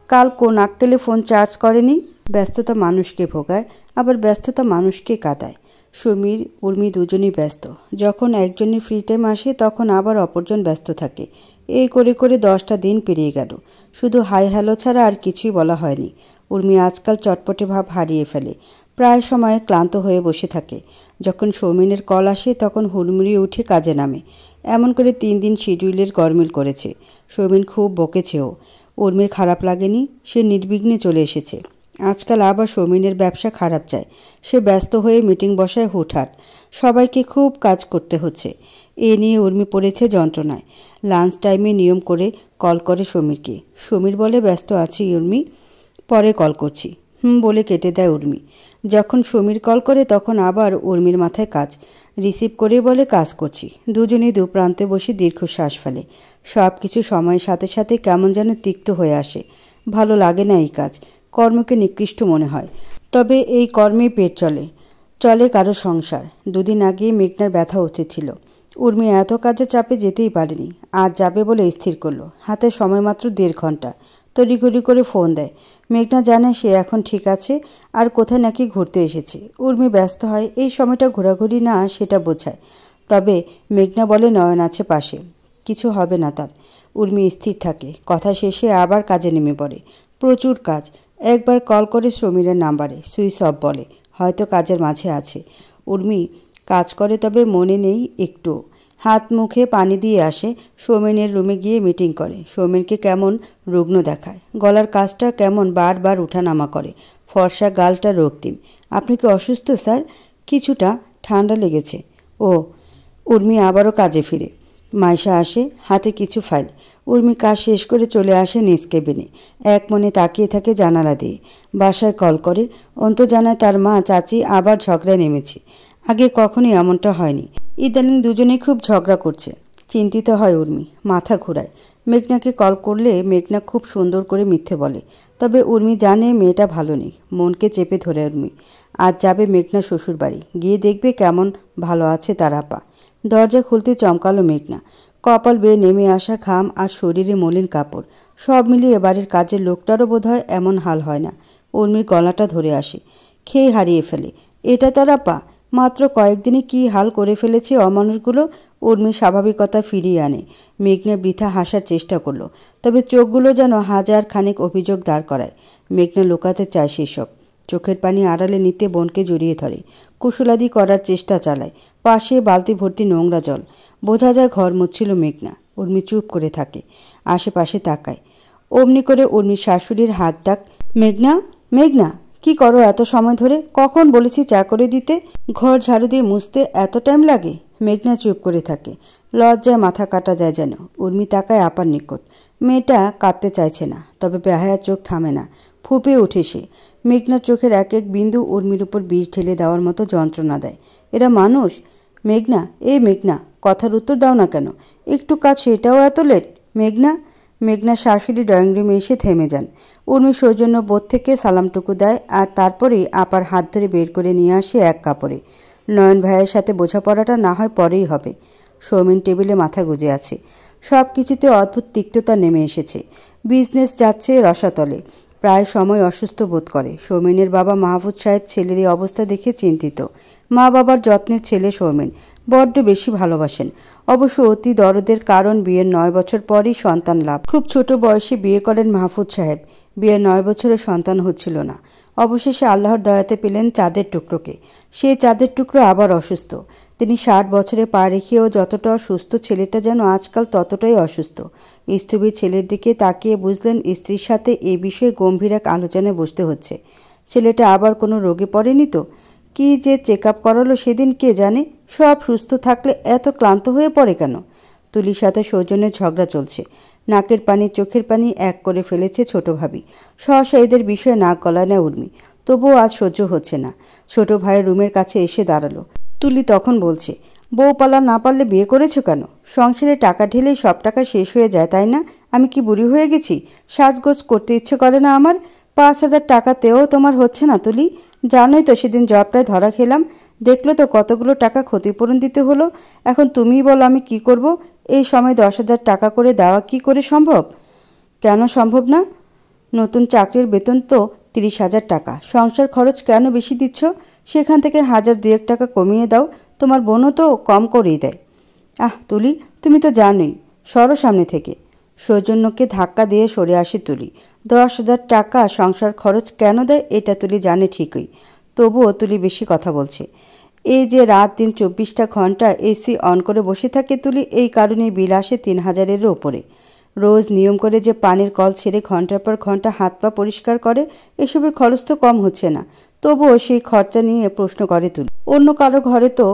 S1: কাল কোন আক্কেলে ফোন চার্জ করেনি? ব্যস্ততা মানুষকে ভোগায়, আবার ব্যস্ততা মানুষকে কাঁদায়। সমীর উর্মি দুজনই ব্যস্ত। যখন একজনের ফ্রি টাইম আসে তখন আবার অপরজন ব্যস্ত থাকে। এই করে করে 10টা দিন পেরিয়ে গেল। শুধু হাই হ্যালো ছাড়া আর কিছুই বলা হয়নি। উর্মি আজকাল চটপটে ভাব হারিয়ে ফেলে, প্রায় সময় ক্লান্ত হয়ে বসে থাকে। যখন সৌমিনের কল আসে তখন হুড়মুড়িয়ে উঠে কাজে নামে। এমন করে 3 দিন শিডিউলের গরমিল করেছে। সৌমিন খুব বকেছেও। উর্মির খারাপ লাগেনি, সে নির্বিঘ্নে চলে এসেছে। আজকাল আবার সৌমিনের ব্যবসা খারাপ যায়। সে ব্যস্ত হয়ে মিটিং বসায় হুটহাট। সবাইকে খুব কাজ করতে হচ্ছে। এ নিয়ে উর্মি পড়েছে যন্ত্রণায়। লাঞ্চ টাইমে নিয়ম করে কল করে সমীরকে। সমীর বলে, ব্যস্ত আছি উর্মি, পরে কল করছি। বলে কেটে দেয় উর্মি। যখন সমীর কল করে তখন আবার উর্মির মাথায় কাজ। রিসিভ করে বলে, কাজ করছি। দুজনেই দুপ্রান্তে বসে দীর্ঘশ্বাস ফেলে। সব কিছু সময়ের সাথে সাথে কেমন যেন তিক্ত হয়ে আসে। ভালো লাগে না এই কাজ, কর্মকে নিকৃষ্ট মনে হয়। তবে এই কর্মেই পেট চলে, চলে কারো সংসার। 2 দিন আগে মেঘনার ব্যথা উচিত ছিল। উর্মি এত কাজের চাপে যেতেই পারেনি। আজ যাবে বলে স্থির করলো। হাতে সময় মাত্র 1.5 ঘন্টা। তড়িঘড়ি করে ফোন দেয়। মেঘনা জানে সে এখন ঠিক আছে, আর কোথায় নাকি ঘুরতে এসেছে। উর্মি ব্যস্ত হয়। এই সময়টা ঘোরাঘুরি না সেটা বোঝায়। তবে মেঘনা বলে নয়ন আছে পাশে, কিছু হবে না তার। উর্মি স্থির থাকে। কথা শেষে আবার কাজে নেমে পড়ে। প্রচুর কাজ। একবার কল করে সমীরের নাম্বারে, সুইচ অফ বলে, হয়তো কাজের মাঝে আছে। উর্মি কাজ করে, তবে মনে নেই একটু। হাত মুখে পানি দিয়ে আসে। সৌমেনের রুমে গিয়ে মিটিং করে। সৌমেনকে কেমন রুগ্ন দেখায়। গলার কাজটা কেমন বারবার উঠানামা করে। ফর্সা গালটা রক্তিম। আপনি কি অসুস্থ স্যার? কিছুটা, ঠান্ডা লেগেছে। ও। উর্মি আবারও কাজে ফিরে। মাইশা আসে, হাতে কিছু ফাইল। উর্মি কাজ শেষ করে চলে আসে নিজ কেবিনে। এক মনে তাকিয়ে থাকে জানালা দিয়ে। বাসায় কল করে। অন্ত জানায় তার মা চাচি আবার ঝগড়ায় নেমেছে। আগে কখনোই এমনটা হয়নি। ইদানিং দুজনেই খুব ঝগড়া করছে। চিন্তিত হয় উর্মি, মাথা ঘুরায়। মেঘনাকে কল করলে মেঘনা খুব সুন্দর করে মিথ্যে বলে। তবে উর্মি জানে মেয়েটা ভালো নেই। মনকে চেপে ধরে উর্মি। আজ যাবে মেঘনা শ্বশুর বাড়ি। গিয়ে দেখবে কেমন ভালো আছে তার আপা। দরজা খুলতে চমকালো মেঘনা। কপাল বেয়ে নেমে আসা ঘাম আর শরীরে মলিন কাপড়, সব মিলিয়ে বাড়ির কাজের লোকটারও বোধহয় এমন হাল হয় না। উর্মির গলাটা ধরে আসে, খেয়ে হারিয়ে ফেলে। এটা তারা পা মাত্র কয়েকদিনে কি হাল করে ফেলেছে অমানুষগুলো। উর্মির স্বাভাবিকতা ফিরিয়ে আনে। মেঘনা বৃথা হাসার চেষ্টা করলো, তবে চোখগুলো যেন হাজার খানিক অভিযোগ দাঁড় করায়। মেঘনা লুকাতে চায় সেসব, চোখের পানি আড়ালে নিতে বোনকে জড়িয়ে ধরে, কুশলাদি করার চেষ্টা চালায়। পাশে বালতি ভর্তি নোংরা জল, বোঝা যায় ঘর মুছছিল মেঘনা। উর্মি চুপ করে থাকে, আশেপাশে তাকায়। অমনি করে উর্মির শাশুড়ির হাত ডাক, মেঘনা, মেঘনা, কি করো এত সময় ধরে? কখন বলেছি চা করে দিতে? ঘর ঝাড়ু দিয়ে মুছতে এত টাইম লাগে? মেঘনা চুপ করে থাকে, লজ্জায় মাথা কাটা যায় যেন। উর্মি তাকায় আপার নিকট। মেয়েটা কাঁদতে চাইছে না, তবে বেহায়ার চোখ থামে না, ফুঁপিয়ে ওঠে সে। মেঘনার চোখের এক এক বিন্দু উর্মির উপর বিষ ঢেলে দেওয়ার মতো যন্ত্রণা দেয়। এরা মানুষ? মেঘনা, মেঘনা, কথার উত্তর দাও না কেন? একটু কাজ সেটাও এত লেট? মেঘনা। মেঘনা শাশুড়ি ড্রয়িং রুমে এসে থেমে যান। উর্মি সৌজন্য বোধ থেকে সালামটুকু দেয়, আর তারপরেই আপার হাত ধরে বের করে নিয়ে আসে এক কাপড়ে। নয়ন ভাইয়ের সাথে বোঝাপড়াটা না হয় পরেই হবে। সৌমিন টেবিলে মাথা গুজে আছে। সব কিছুতে অদ্ভুত তিক্ততা নেমে এসেছে। বিজনেস যাচ্ছে রসাতলে। প্রায় সময় অসুস্থ বোধ করে। সৌমিনের বাবা মাহফুজ সাহেব ছেলের এই অবস্থা দেখে চিন্তিত। মা বাবার যত্নের ছেলে সৌমিন, বড্ড বেশি ভালোবাসেন। অবশ্য অতি দরদের কারণ বিয়ের 9 বছর পরই সন্তান লাভ। খুব ছোট বয়সে বিয়ে করেন মাহফুজ সাহেব। বিয়ের 9 বছরে সন্তান হচ্ছিল না। অবশেষে আল্লাহর দয়াতে পেলেন চাঁদের টুকরোকে। সেই চাঁদের টুকরো আবার অসুস্থ। তিনি 60 বছরে পা রেখেও যতটা সুস্থ, ছেলেটা যেন আজকাল ততটাই অসুস্থ। স্থবির ছেলের দিকে তাকিয়ে বুঝলেন স্ত্রীর সাথে এ বিষয়ে গম্ভীর এক আলোচনায় বসতে হচ্ছে। ছেলেটা আবার কোনো রোগে পড়েনি তো? কি যে চেক আপ করালো সেদিন কে জানে। সব সুস্থ থাকলে এত ক্লান্ত হয়ে পড়ে কেন? তুলির সাথে সৌজন্যের ঝগড়া চলছে। নাকের পানি চোখের পানি এক করে ফেলেছে ছোট ভাবি। সহসা এদের বিষয়ে নাক গলায় না উর্মি। তবুও আজ সহ্য হচ্ছে না। ছোট ভাইয়ের রুমের কাছে এসে দাঁড়ালো। তুলি তখন বলছে, বউ পালা না পারলে বিয়ে করেছো কেন? সংসারে টাকা ঢেলেই সব টাকা শেষ হয়ে যায়, তাই না? আমি কি বুড়ি হয়ে গেছি? সাজগোজ করতে ইচ্ছে করে না আমার? 5,000 টাকাতেও তোমার হচ্ছে না তুলি? জানোই তো সেদিন জবটায় ধরা খেলাম। দেখলে তো কতগুলো টাকা ক্ষতিপূরণ দিতে হলো। এখন তুমিই বলো আমি কি করব? এই সময় 10,000 টাকা করে দেওয়া কি করে সম্ভব? কেন সম্ভব না? নতুন চাকরির বেতন তো 30,000 টাকা। সংসার খরচ কেন বেশি দিচ্ছ? সেখান থেকে 1,000-2 টাকা কমিয়ে দাও। তোমার বোনও তো কম করেই দেয়। আহ তুলি, তুমি তো জানোই। সরো সামনে থেকে। সৌজন্যকে ধাক্কা দিয়ে সরে আসে তুলি। 10,000 টাকা সংসার খরচ কেন দেয় এটা তুলি জানে ঠিকই। তবুও তুলি বেশি কথা বলছে। এই যে রাত দিন 24টা ঘন্টা এসি অন করে বসে থাকে তুলি, এই কারণেই বিল আসে 3,000-এরও ওপরে। রোজ নিয়ম করে যে পানির কল ছেড়ে ঘন্টার পর ঘন্টা হাত পা পরিষ্কার করে, এসবের খরচ তো কম হচ্ছে না। তবুও সেই খরচা নিয়ে প্রশ্ন করে তুলি। অন্য কারো ঘরে তো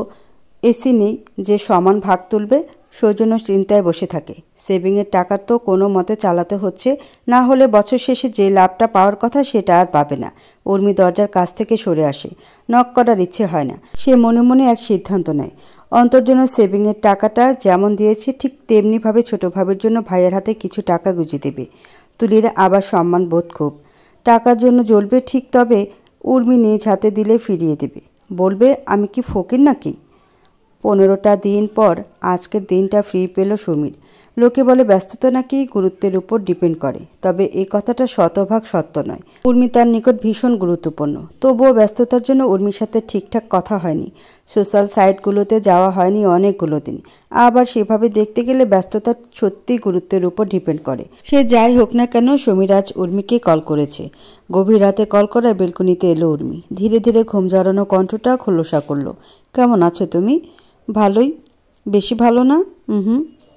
S1: এসি নেই যে সমান ভাগ তুলবে। সৌজন্য চিন্তায় বসে থাকে। সেভিংয়ের টাকা তো কোনো মতে চালাতে হচ্ছে, না হলে বছর শেষে যে লাভটা পাওয়ার কথা সেটা আর পাবে না। উর্মি দরজার কাছ থেকে সরে আসে। নক করার ইচ্ছে হয় না। সে মনে মনে এক সিদ্ধান্ত নেয়। অন্তর জন্য সেভিংয়ের টাকাটা যেমন দিয়েছে ঠিক তেমনিভাবে ছোট ভাবির জন্য ভাইয়ের হাতে কিছু টাকা গুঁজে দেবে। তুলির আবার সম্মান বোধ খুব। টাকার জন্য জ্বলবে ঠিক, তবে উর্মি নিজ হাতে দিলে ফিরিয়ে দেবে। বলবে আমি কি ফকির নাকি? 15টা দিন পর আজকের দিনটা ফ্রি পেল সুমির। লোকে বলে ব্যস্ততা নাকি গুরুত্বের উপর ডিপেন্ড করে, তবে এই কথাটা শতভাগ সত্য নয়। উর্মি তার নিকট ভীষণ গুরুত্বপূর্ণ। তবুও ব্যস্ততার জন্য উর্মির সাথে ঠিকঠাক কথা হয়নি। সোশ্যাল সাইটগুলোতে যাওয়া হয়নি অনেকগুলো দিন। আবার সেভাবে দেখতে গেলে ব্যস্ততা সত্যিই গুরুত্বের উপর ডিপেন্ড করে। সে যাই হোক না কেন, সমীর আজ উর্মিকে কল করেছে। গভীর রাতে কল করায় বেলকুনিতে এলো উর্মি। ধীরে ধীরে ঘুম জড়ানো কণ্ঠটা খোলসা করলো। কেমন আছো তুমি? ভালোই। বেশি ভালো না?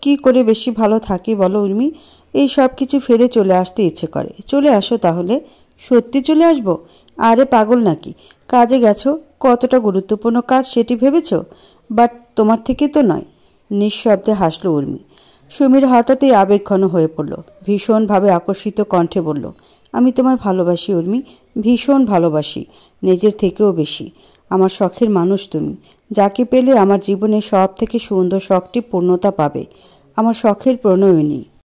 S1: কি করে বেশি ভালো থাকি বলো উর্মি? এই সব কিছু ফেলে চলে আসতে ইচ্ছে করে। চলে আসো তাহলে। সত্যি চলে আসবো? আরে পাগল নাকি? কাজে গেছো, কতটা গুরুত্বপূর্ণ কাজ সেটি ভেবেছ? বাট তোমার থেকে তো নয়। নিঃশব্দে হাসলো উর্মি। সুমির হঠাৎই আবেগঘন হয়ে পড়ল। ভীষণভাবে আকর্ষিত কণ্ঠে বলল, আমি তোমায় ভালোবাসি উর্মি, ভীষণ ভালোবাসি, নিজের থেকেও বেশি। আমার শখের মানুষ তুমি। যাকে পেলে আমার জীবনে সব থেকে সুন্দর শখটি পূর্ণতা পাবে। আমার শখের প্রণয়িনী।